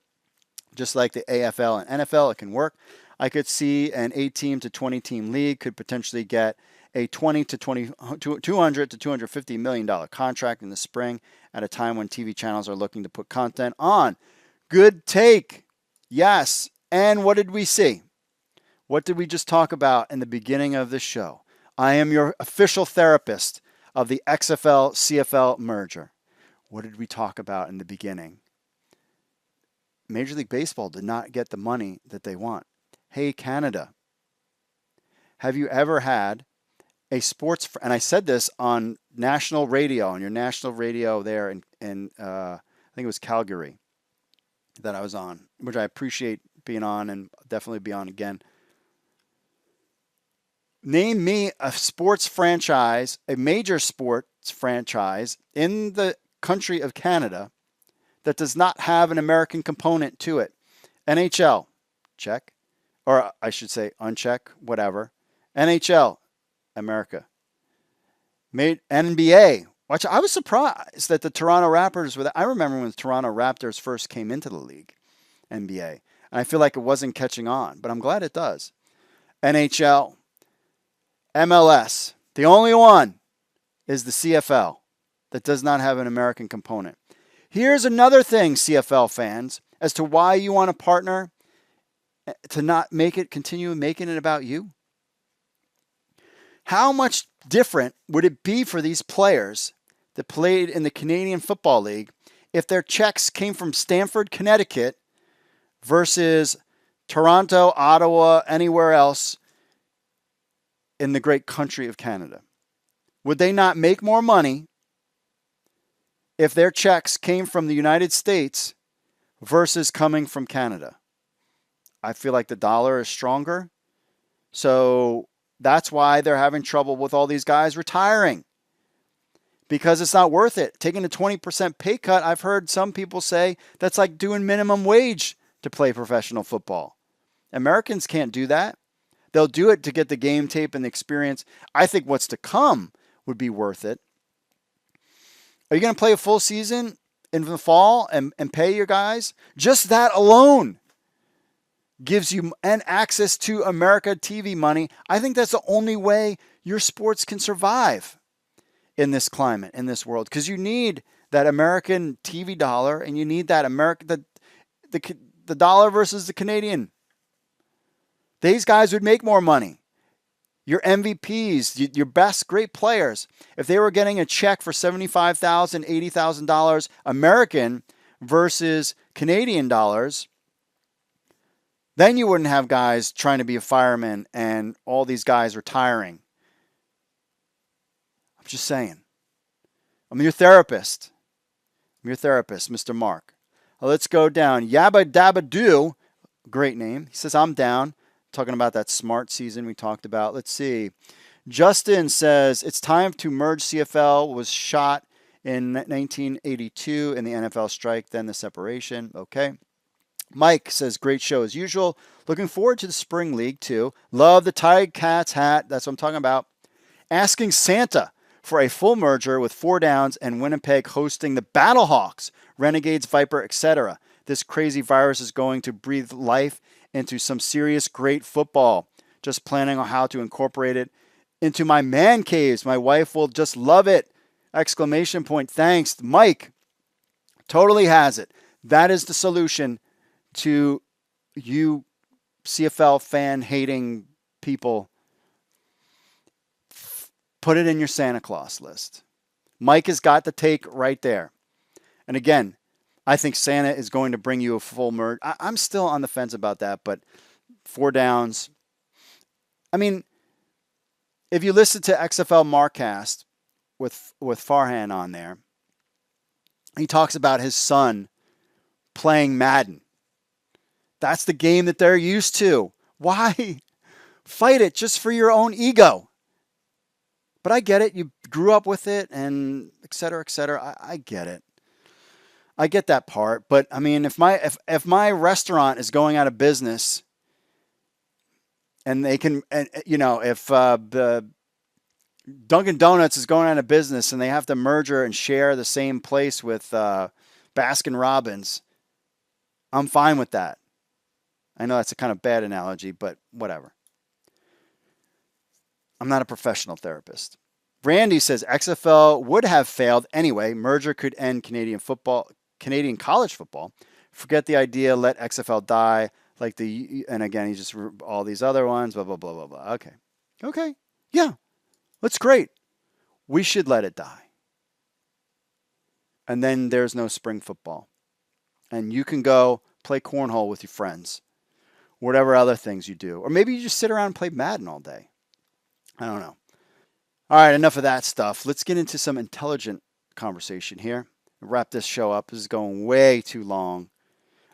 Just like the AFL and NFL, it can work. I could see an 8-team to 20-team league could potentially get a $200 to $250 million contract in the spring at a time when TV channels are looking to put content on. Good take. Yes. And what did we see? What did we just talk about in the beginning of the show? I am your official therapist of the XFL CFL merger. What did we talk about in the beginning? Major League Baseball did not get the money that they want. Hey, Canada, have you ever had a sports, and I said this on national radio, on your national radio there in I think it was Calgary that I was on, which I appreciate being on and definitely be on again. Name me a sports franchise, a major sports franchise in the country of Canada that does not have an American component to it. NHL, check. Or I should say uncheck, whatever. NHL, America. Made NBA. Watch, I was surprised that the Toronto Raptors were there. I remember when the Toronto Raptors first came into the league, NBA. And I feel like it wasn't catching on, but I'm glad it does. NHL, MLS. The only one is the CFL that does not have an American component. Here's another thing, CFL fans, as to why you want to partner to not continue making it about you. How much different would it be for these players that played in the Canadian Football League if their checks came from Stamford, Connecticut versus Toronto, Ottawa, anywhere else in the great country of Canada? Would they not make more money if their checks came from the United States versus coming from Canada? I feel like the dollar is stronger. So that's why they're having trouble with all these guys retiring. Because it's not worth it. Taking a 20% pay cut, I've heard some people say that's like doing minimum wage to play professional football. Americans can't do that. They'll do it to get the game tape and the experience. I think what's to come would be worth it. Are you going to play a full season in the fall and pay your guys? Just that alone gives you and access to America TV money. I think that's the only way your sports can survive in this climate, in this world, because you need that American TV dollar and you need that the dollar versus the Canadian. These guys would make more money. Your MVPs, your best great players, if they were getting a check for $75,000, $80,000 American versus Canadian dollars, then you wouldn't have guys trying to be a fireman and all these guys retiring. I'm just saying. I'm your therapist. I'm your therapist, Mr. Mark. Let's go down. Yabba Dabba Doo, great name. He says, I'm down. Talking about that smart season we talked about. Let's see. Justin says, it's time to merge. CFL was shot in 1982 in the NFL strike, then the separation. Okay. Mike says, great show as usual. Looking forward to the Spring League too. Love the Tide Cats hat. That's what I'm talking about. Asking Santa for a full merger with 4 Downs and Winnipeg hosting the Battlehawks, Renegades, Viper, etc. This crazy virus is going to breathe life into some serious great football. Just planning on how to incorporate it into my man caves. My wife will just love it. Exclamation point. Thanks. Mike totally has it. That is the solution to you CFL fan hating people. Put it in your Santa Claus list. Mike has got the take right there. And again, I think Santa is going to bring you a full merge. I'm still on the fence about that, but 4 Downs. I mean, if you listen to XFL Markcast with Farhan on there, he talks about his son playing Madden. That's the game that they're used to. Why fight it just for your own ego? But I get it. You grew up with it and et cetera, et cetera. I get it. I get that part. But I mean, if my restaurant is going out of business and they can, and you know, if the Dunkin' Donuts is going out of business and they have to merger and share the same place with Baskin Robbins, I'm fine with that. I know that's a kind of bad analogy, but whatever. I'm not a professional therapist. Randy says XFL would have failed anyway. Merger could end Canadian college football. Forget the idea. Let XFL die. And again, he just all these other ones. Blah blah blah blah blah. Okay. Yeah, that's great. We should let it die. And then there's no spring football, and you can go play cornhole with your friends, whatever other things you do, or maybe you just sit around and play Madden all day. I don't know. All right, enough of that stuff. Let's get into some intelligent conversation here. Wrap this show up. This is going way too long.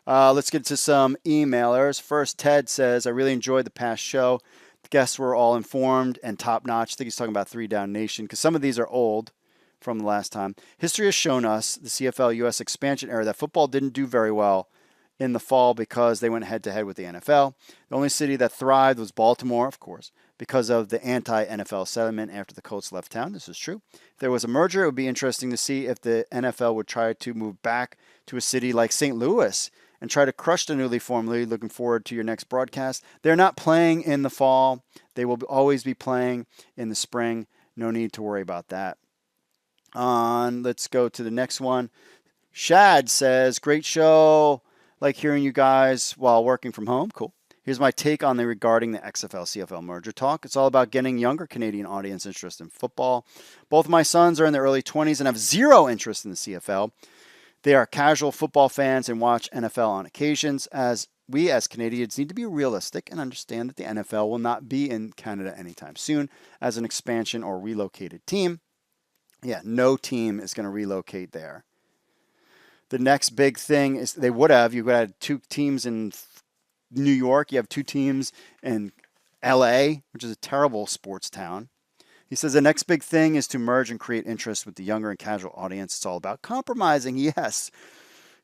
Let's get to some emailers. First, Ted says, I really enjoyed the past show. The guests were all informed and top-notch. I think he's talking about 3 Down Nation because some of these are old from the last time. History has shown us, the CFL U.S. expansion era, that football didn't do very well in the fall because they went head-to-head with the NFL. The only city that thrived was Baltimore, of course, because of the anti-NFL settlement after the Colts left town. This is true. If there was a merger, it would be interesting to see if the NFL would try to move back to a city like St. Louis and try to crush the newly formed league. Looking forward to your next broadcast. They're not playing in the fall. They will always be playing in the spring. No need to worry about that. Let's go to the next one. Shad says, great show. Like hearing you guys while working from home. Cool. Here's my take on regarding the XFL CFL merger talk. It's all about getting younger Canadian audience interest in football. Both my sons are in their early 20s and have zero interest in the CFL. They are casual football fans and watch NFL on occasions. As we as Canadians need to be realistic and understand that the NFL will not be in Canada anytime soon as an expansion or relocated team. Yeah, no team is going to relocate there. The next big thing is you would have two teams in New York. You have two teams in LA, which is a terrible sports town. He says the next big thing is to merge and create interest with the younger and casual audience. It's all about compromising. Yes,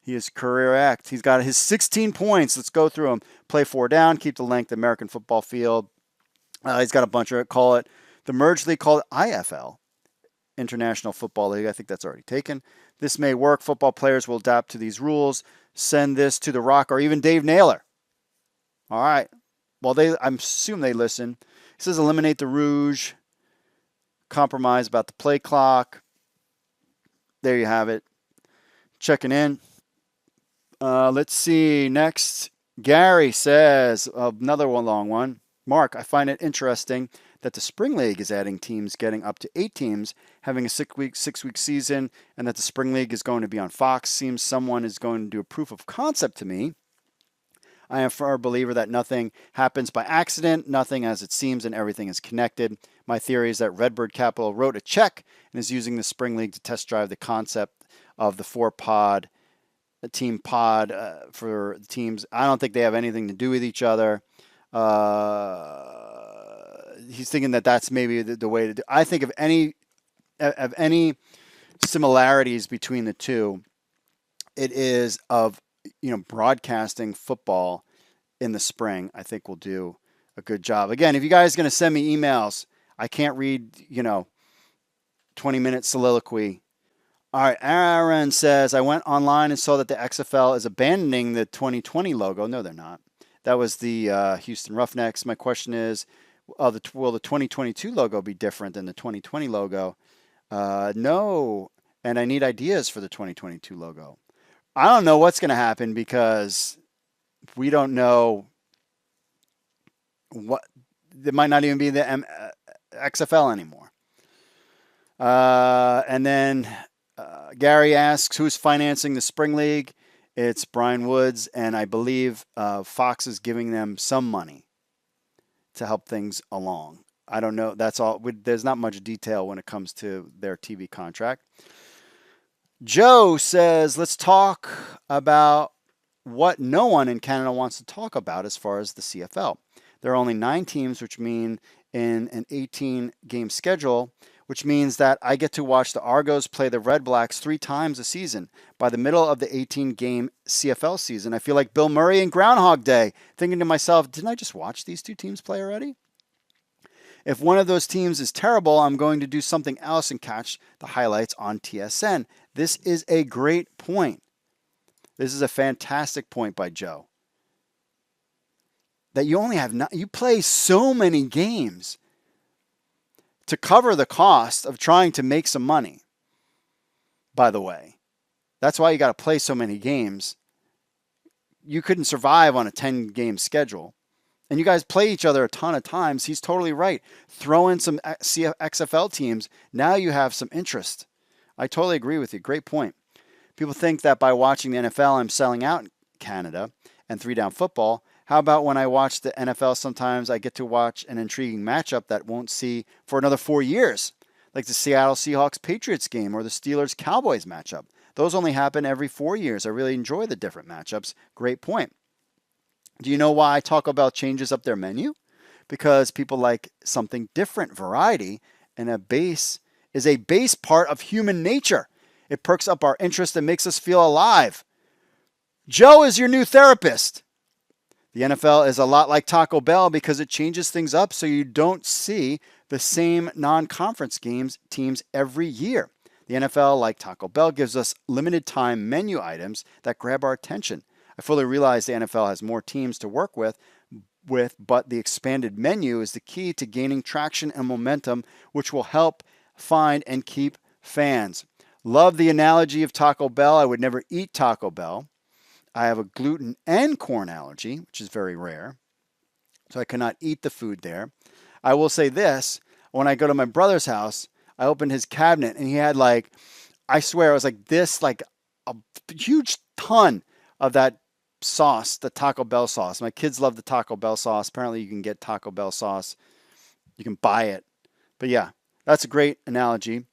he is correct. He's got his 16 points. Let's go through them. Play 4 down, keep the length of American football field. He's got a bunch of it. Call it the merge league, called IFL, International Football League. I think that's already taken. This may work. Football players will adapt to these rules. Send this to The Rock or even Dave Naylor. All right. Well, I assume they listen. He says eliminate the rouge. Compromise about the play clock. There you have it. Checking in. Let's see. Next, Gary says, another long one. Mark, I find it interesting that the Spring League is adding teams, getting up to 8 teams, having a 6-week season, and that the Spring League is going to be on Fox. Seems someone is going to do a proof of concept to me. I am a firm believer that nothing happens by accident, nothing as it seems, and everything is connected. My theory is that Redbird Capital wrote a check and is using the Spring League to test drive the concept of the 4-pod, team pod for the teams. I don't think they have anything to do with each other. He's thinking that that's maybe the way to do. I think of any similarities between the two, it is of broadcasting football in the spring. I think we'll do a good job. Again, if you guys are going to send me emails, I can't read 20-minute soliloquy. All right, Aaron says, I went online and saw that the XFL is abandoning the 2020 logo. No, they're not. That was the Houston Roughnecks. My question is, will the 2022 logo be different than the 2020 logo? No, and I need ideas for the 2022 logo. I don't know what's going to happen because we don't know what. It might not even be the XFL anymore. And then Gary asks, who's financing the Spring League? It's Brian Woods, and I believe Fox is giving them some money to help things along. I don't know. That's all. There's not much detail when it comes to their TV contract. Joe says, let's talk about what no one in Canada wants to talk about as far as the CFL. There are only 9 teams, which mean in an 18-game schedule, which means that I get to watch the Argos play the Red Blacks 3 times a season. By the middle of the 18-game CFL season, I feel like Bill Murray in Groundhog Day, thinking to myself, didn't I just watch these 2 teams play already? If one of those teams is terrible, I'm going to do something else and catch the highlights on TSN. This is a great point. This is a fantastic point by Joe. That you only have you play so many games to cover the cost of trying to make some money. By the way, that's why you got to play so many games. You couldn't survive on a 10-game schedule. And you guys play each other a ton of times. He's totally right. Throw in some XFL teams. Now you have some interest. I totally agree with you. Great point. People think that by watching the NFL, I'm selling out in Canada and 3-down football. How about when I watch the NFL, sometimes I get to watch an intriguing matchup that won't see for another 4 years, like the Seattle Seahawks-Patriots game or the Steelers-Cowboys matchup. Those only happen every 4 years. I really enjoy the different matchups. Great point. Do you know why Taco Bell changes up their menu? Because people like something different, variety, and a base is a base part of human nature. It perks up our interest and makes us feel alive. Joe is your new therapist. The NFL is a lot like Taco Bell because it changes things up so you don't see the same non-conference teams every year. The NFL, like Taco Bell, gives us limited time menu items that grab our attention. I fully realize the NFL has more teams to work with, but the expanded menu is the key to gaining traction and momentum, which will help find and keep fans. Love the analogy of Taco Bell. I would never eat Taco Bell. I have a gluten and corn allergy, which is very rare. So I could not eat the food there. I will say this, when I go to my brother's house, I opened his cabinet and he had like, I swear it was like this, like a huge ton of that sauce, the Taco Bell sauce. My kids love the Taco Bell sauce. Apparently you can get Taco Bell sauce. You can buy it. But yeah, that's a great analogy.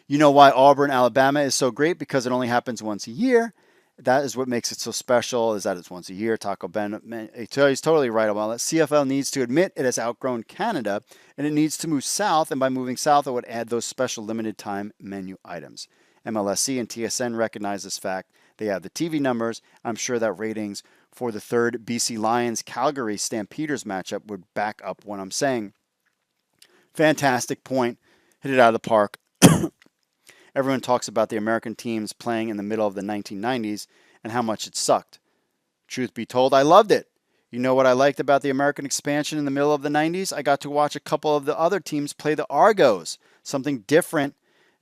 You know why Auburn, Alabama is so great? Because it only happens once a year. That is what makes it so special, is that it's once a year. Taco Bell, he's totally right about that. CFL needs to admit it has outgrown Canada, and it needs to move south, and by moving south, it would add those special limited time menu items. MLSC and TSN recognize this fact. They have the TV numbers. I'm sure that ratings for the third BC Lions Calgary Stampeders matchup would back up what I'm saying. Fantastic point. Hit it out of the park. Everyone talks about the American teams playing in the middle of the 1990s and how much it sucked. Truth be told, I loved it. You know what I liked about the American expansion in the middle of the 90s? I got to watch a couple of the other teams play the Argos. Something different.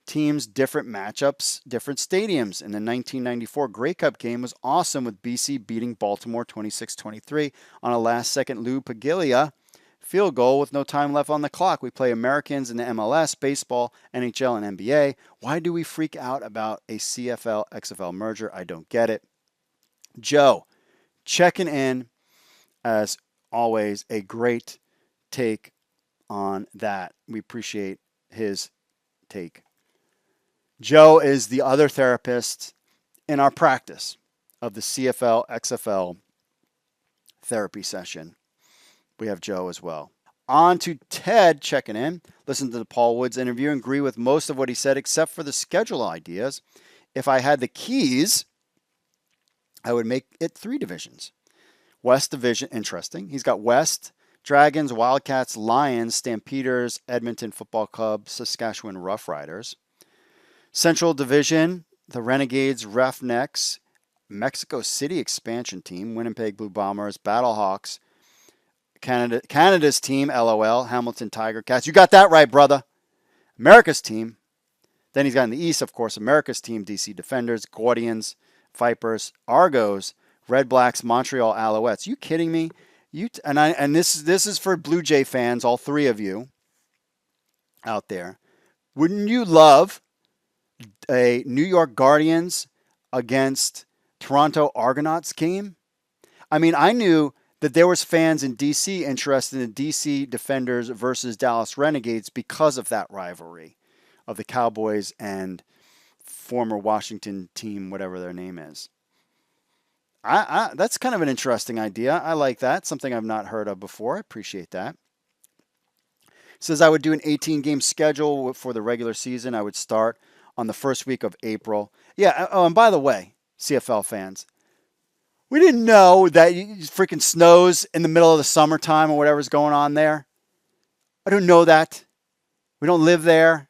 Teams, different matchups, different stadiums. In the 1994 Grey Cup game was awesome, with BC beating Baltimore 26-23 on a last-second Lou Paglia field goal with no time left on the clock. We play Americans in the MLS, baseball, NHL, and NBA. Why do we freak out about a CFL XFL merger? I don't get it. Joe, checking in, as always, a great take on that. We appreciate his take. Joe is the other therapist in our practice of the CFL XFL therapy session. We have Joe as well. On to Ted checking in. Listen to the Paul Woods interview and agree with most of what he said except for the schedule ideas. If I had the keys, I would make it 3 divisions. West Division, interesting. He's got West, Dragons, Wildcats, Lions, Stampeders, Edmonton Football Club, Saskatchewan Roughriders. Central Division, the Renegades, Roughnecks, Mexico City expansion team, Winnipeg Blue Bombers, Battlehawks, Canada's team, LOL, Hamilton Tiger Cats. You got that right, brother. America's team. Then he's got in the East, of course, America's team, DC Defenders, Guardians, Vipers, Argos, Red Blacks, Montreal Alouettes. You kidding me? This is for Blue Jay fans, all 3 of you out there. Wouldn't you love a New York Guardians against Toronto Argonauts game? I mean, I knew that there was fans in D.C. interested in D.C. Defenders versus Dallas Renegades because of that rivalry of the Cowboys and former Washington team, whatever their name is. That's kind of an interesting idea. I like that. Something I've not heard of before. I appreciate that. Says I would do an 18-game schedule for the regular season. I would start on the first week of April. Yeah, oh, and by the way, CFL fans, we didn't know that it freaking snows in the middle of the summertime or whatever's going on there. I don't know that. We don't live there.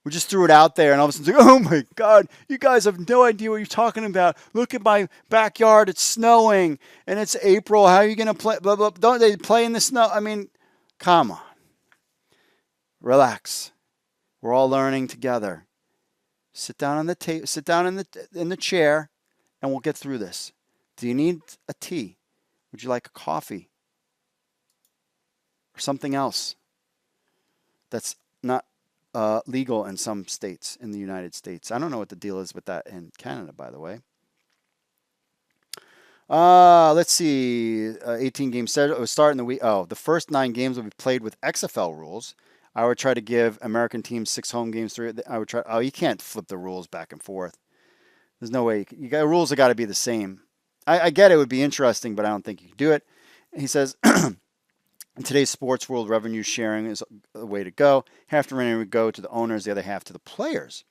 We just threw it out there, and all of a sudden, it's like, oh my God, you guys have no idea what you're talking about. Look at my backyard. It's snowing, and it's April. How are you going to play? Blah, blah. Don't they play in the snow? I mean, come on. Relax. We're all learning together. Sit down on the table. Sit down in the chair, and we'll get through this. Do you need a tea? Would you like a coffee? Or something else that's not legal in some states in the United States? I don't know what the deal is with that in Canada, by the way. Let's see. 18-game schedule. It will start in the week. Oh, the first 9 games will be played with XFL rules. I would try to give American teams 6 home games. 3. I would try. Oh, you can't flip the rules back and forth. There's no way. Rules have got to be the same. I get it would be interesting, but I don't think you can do it. He says, in today's sports world, revenue sharing is the way to go. Half the revenue would go to the owners, the other half to the players.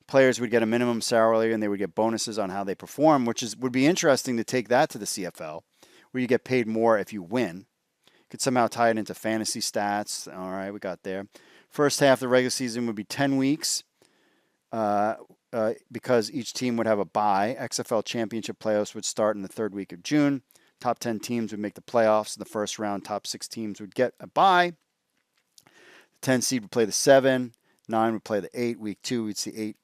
Players would get a minimum salary, and they would get bonuses on how they perform, which would be interesting to take that to the CFL, where you get paid more if you win. Could somehow tie it into fantasy stats. All right, we got there. First half of the regular season would be 10 weeks. Because each team would have a bye. XFL Championship playoffs would start in the 3rd week of June. Top 10 teams would make the playoffs in the first round. Top 6 teams would get a bye. The 10 seed would play the 7. 9 would play the 8. Week 2, we'd see 8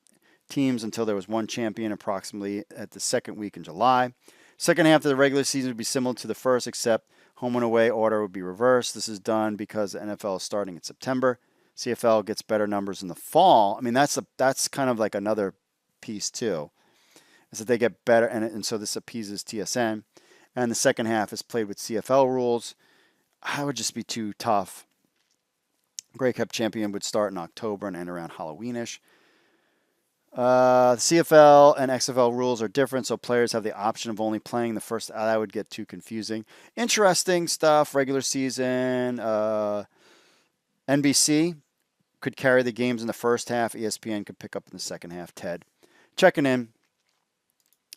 teams until there was one champion approximately at the 2nd week in July. Second half of the regular season would be similar to the first, except home and away order would be reversed. This is done because the NFL is starting in September. CFL gets better numbers in the fall. I mean, that's kind of like another piece too, is that they get better, and so this appeases TSN. And the second half is played with CFL rules. That would just be too tough. Grey Cup champion would start in October and end around Halloweenish. The CFL and XFL rules are different, so players have the option of only playing the first. That would get too confusing. Interesting stuff. Regular season. NBC could carry the games in the first half. ESPN could pick up in the second half. Ted, checking in.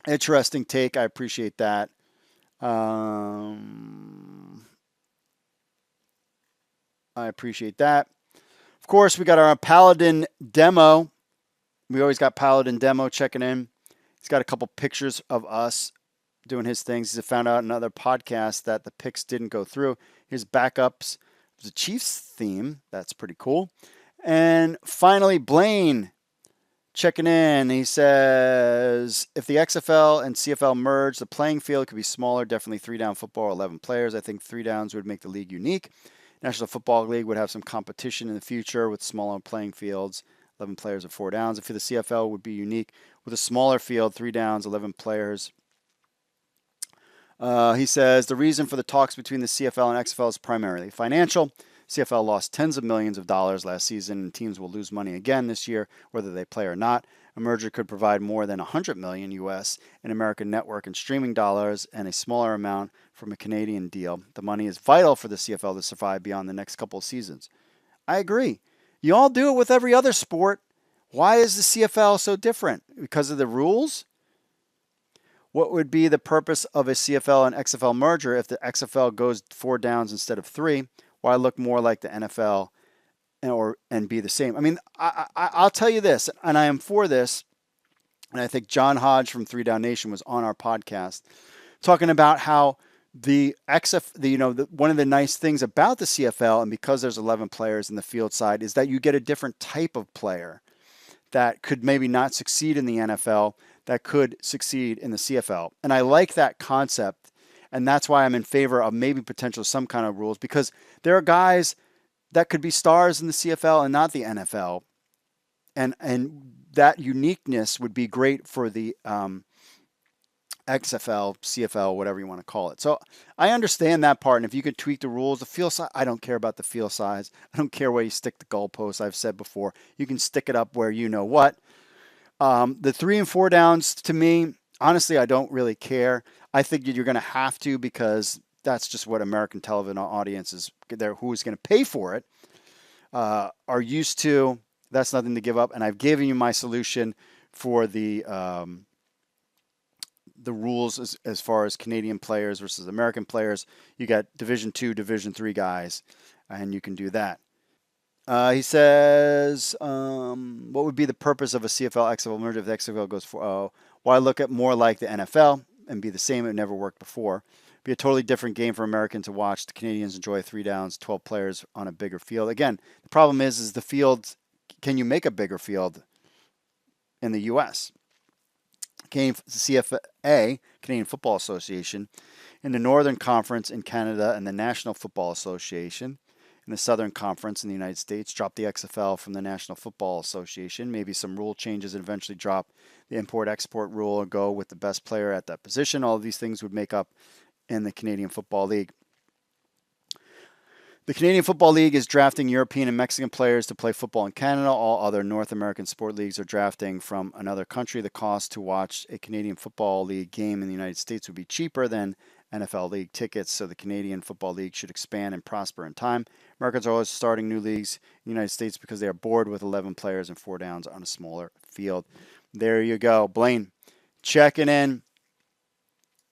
Interesting take. I appreciate that. I appreciate that. Of course, we got our Paladin demo. We always got Paladin demo checking in. He's got a couple pictures of us doing his things. He's found out in another podcast that the picks didn't go through. Here's backups. It was a Chiefs theme. That's pretty cool. And finally, Blaine checking in. He says, if the XFL and CFL merge, the playing field could be smaller. Definitely 3-down football, 11 players. I think 3 downs would make the league unique. National Football League would have some competition in the future with smaller playing fields, 11 players or 4 downs. I feel the CFL would be unique with a smaller field, 3 downs, 11 players. He says, the reason for the talks between the CFL and XFL is primarily financial. CFL lost tens of millions of dollars last season, and teams will lose money again this year, whether they play or not. A merger could provide more than $100 million US in American network and streaming dollars, and a smaller amount from a Canadian deal. The money is vital for the CFL to survive beyond the next couple of seasons. I agree. You all do it with every other sport. Why is the CFL so different? Because of the rules? What would be the purpose of a CFL and XFL merger if the XFL goes 4 downs instead of 3? Why look more like the NFL and be the same? I mean, I'll tell you this, and I am for this, and I think John Hodge from 3 Down Nation was on our podcast talking about how the one of the nice things about the CFL, and because there's 11 players in the field side, is that you get a different type of player that could maybe not succeed in the NFL, that could succeed in the CFL. And I like that concept, and that's why I'm in favor of maybe potential some kind of rules, because there are guys that could be stars in the CFL and not the NFL, and that uniqueness would be great for the XFL, CFL, whatever you want to call it. So I understand that part, and if you could tweak the rules, the field size, I don't care about the field size. I don't care where you stick the goalposts. I've said before, you can stick it up where you know what. The 3 and 4 downs, to me, honestly, I don't really care. I think you're going to have to, because that's just what American television audiences, who's going to pay for it, are used to. That's nothing to give up. And I've given you my solution for the rules as far as Canadian players versus American players. You got Division 2, Division 3 guys, and you can do that. He says, what would be the purpose of a CFL XFL merger if the XFL goes for? Why look at more like the NFL and be the same? It never worked before. Be a totally different game for Americans to watch. The Canadians enjoy 3 downs, 12 players on a bigger field. Again, the problem is the field. Can you make a bigger field in the U.S.? CFA, Canadian Football Association, in the Northern Conference in Canada, and the National Football Association in the Southern Conference in the United States, drop the XFL from the National Football Association, maybe some rule changes, and eventually drop the import-export rule and go with the best player at that position. All of these things would make up in the Canadian Football League. The Canadian Football League is drafting European and Mexican players to play football in Canada. All other North American sport leagues are drafting from another country. The cost to watch a Canadian Football League game in the United States would be cheaper than NFL League tickets, so the Canadian Football League should expand and prosper in time. Americans are always starting new leagues in the United States because they are bored with 11 players and 4 downs on a smaller field. There you go. Blaine checking in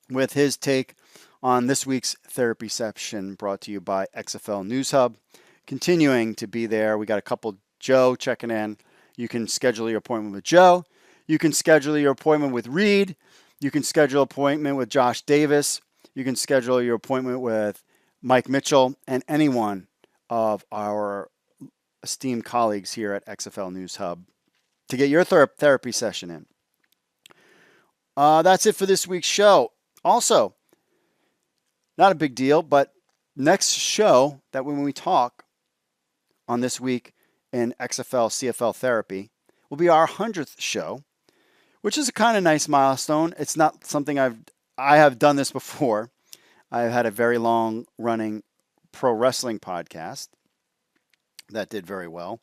with his take on this week's therapy session, brought to you by XFL News Hub. Continuing to be there, we got a couple. Joe checking in. You can schedule your appointment with Joe. You can schedule your appointment with Reed. You can schedule an appointment with Josh Davis. You can schedule your appointment with Mike Mitchell and any one of our esteemed colleagues here at XFL News Hub to get your therapy session in. That's it for this week's show. Also, not a big deal, but next show that when we talk on This Week in XFL CFL Therapy will be our 100th show, which is a kind of nice milestone. It's not something I have done this before. I've had a very long running pro wrestling podcast that did very well.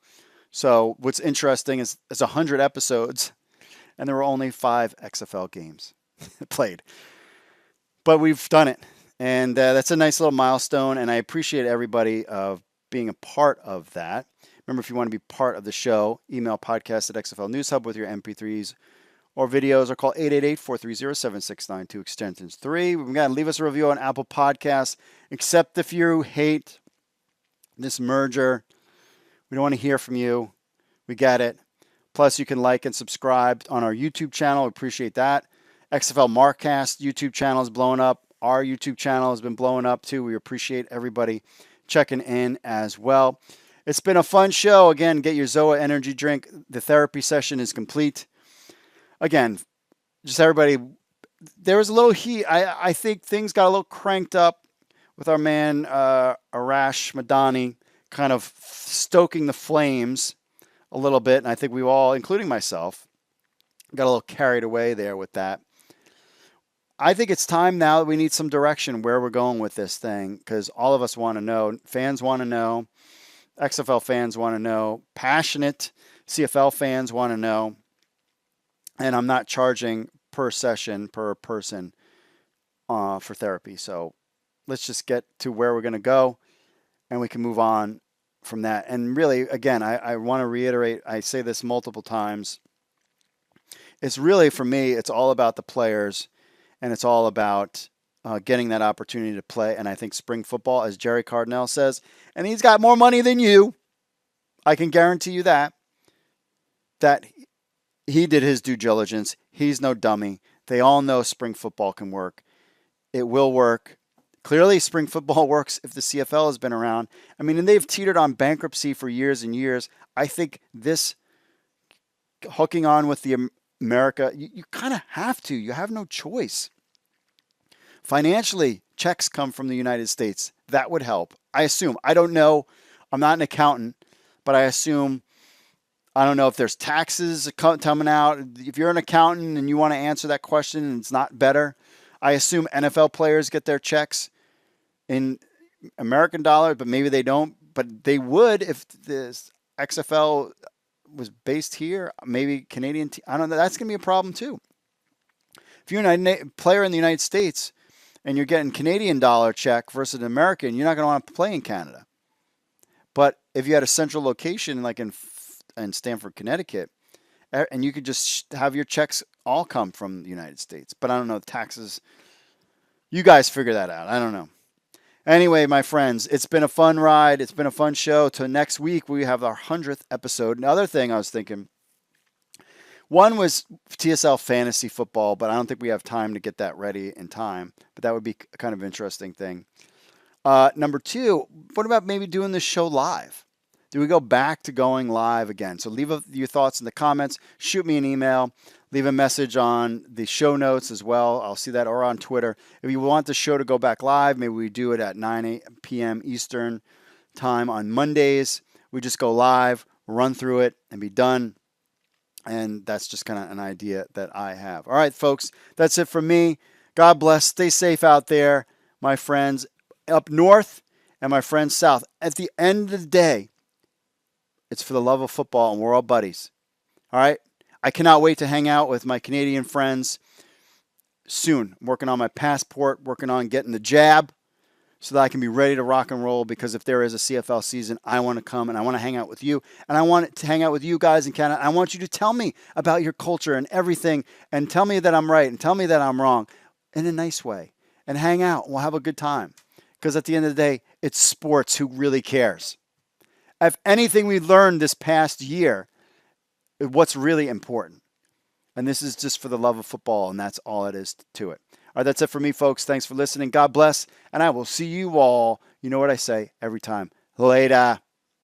So what's interesting is it's 100 episodes and there were only 5 XFL games played. But we've done it. And that's a nice little milestone. And I appreciate everybody of being a part of that. Remember, if you want to be part of the show, email podcast@XFL News Hub with your MP3s or videos, or call 888-430-7692, extensions 3. We've got to leave us a review on Apple Podcasts, except if you hate this merger. We don't want to hear from you. We get it. Plus, you can like and subscribe on our YouTube channel. We appreciate that. XFL Markcast YouTube channel is blowing up. Our YouTube channel has been blowing up too. We appreciate everybody checking in as well. It's been a fun show. Again, get your Zoa energy drink. The therapy session is complete. Again, just everybody, there was a little heat. I think things got a little cranked up with our man Arash Madani kind of stoking the flames a little bit. And I think we all, including myself, got a little carried away there with that. I think it's time now that we need some direction where we're going with this thing, because all of us want to know. Fans want to know. XFL fans want to know. Passionate CFL fans want to know. And I'm not charging per session, per person for therapy. So let's just get to where we're going to go, and we can move on from that. And really, again, I want to reiterate, I say this multiple times. It's really, for me, it's all about the players, and it's all about getting that opportunity to play. And I think spring football, as Jerry Cardinell says, and he's got more money than you, I can guarantee you that he did his due diligence. He's no dummy. They all know spring football can work. It will work. Clearly, spring football works if the CFL has been around. I mean, and they've teetered on bankruptcy for years and years. I think this hooking on with the America, you kind of have to. You have no choice. Financially, checks come from the United States. That would help. I assume. I don't know. I'm not an accountant, but I assume. I don't know if there's taxes coming out. If you're an accountant and you want to answer that question and it's not better, I assume NFL players get their checks in American dollars, but maybe they don't. But they would if this XFL was based here, maybe Canadian. I don't know. That's going to be a problem too. If you're a player in the United States and you're getting Canadian dollar check versus an American, you're not going to want to play in Canada. But if you had a central location like in Stamford, Connecticut, and you could just have your checks all come from the United States. But I don't know, taxes. You guys figure that out. I don't know. Anyway, my friends, it's been a fun ride. It's been a fun show. Till next week, we have our 100th episode. Another thing I was thinking, one was TSL fantasy football, but I don't think we have time to get that ready in time. But that would be a kind of interesting thing. Number 2, what about maybe doing this show live? Do we go back to going live again? So leave your thoughts in the comments. Shoot me an email. Leave a message on the show notes as well. I'll see that, or on Twitter. If you want the show to go back live, maybe we do it at 9 p.m. Eastern time on Mondays. We just go live, run through it, and be done. And that's just kind of an idea that I have. All right, folks, that's it from me. God bless. Stay safe out there, my friends up north and my friends south. At the end of the day, it's for the love of football, and we're all buddies. All right? I cannot wait to hang out with my Canadian friends soon. I'm working on my passport, working on getting the jab so that I can be ready to rock and roll, because if there is a CFL season, I want to come and I want to hang out with you. And I want to hang out with you guys in Canada. I want you to tell me about your culture and everything, and tell me that I'm right and tell me that I'm wrong in a nice way. And hang out, and we'll have a good time. Because at the end of the day, it's sports. Who really cares? If anything we learned this past year, what's really important. And this is just for the love of football, and that's all it is to it. All right, that's it for me, folks. Thanks for listening. God bless, and I will see you all, you know what I say every time. Later.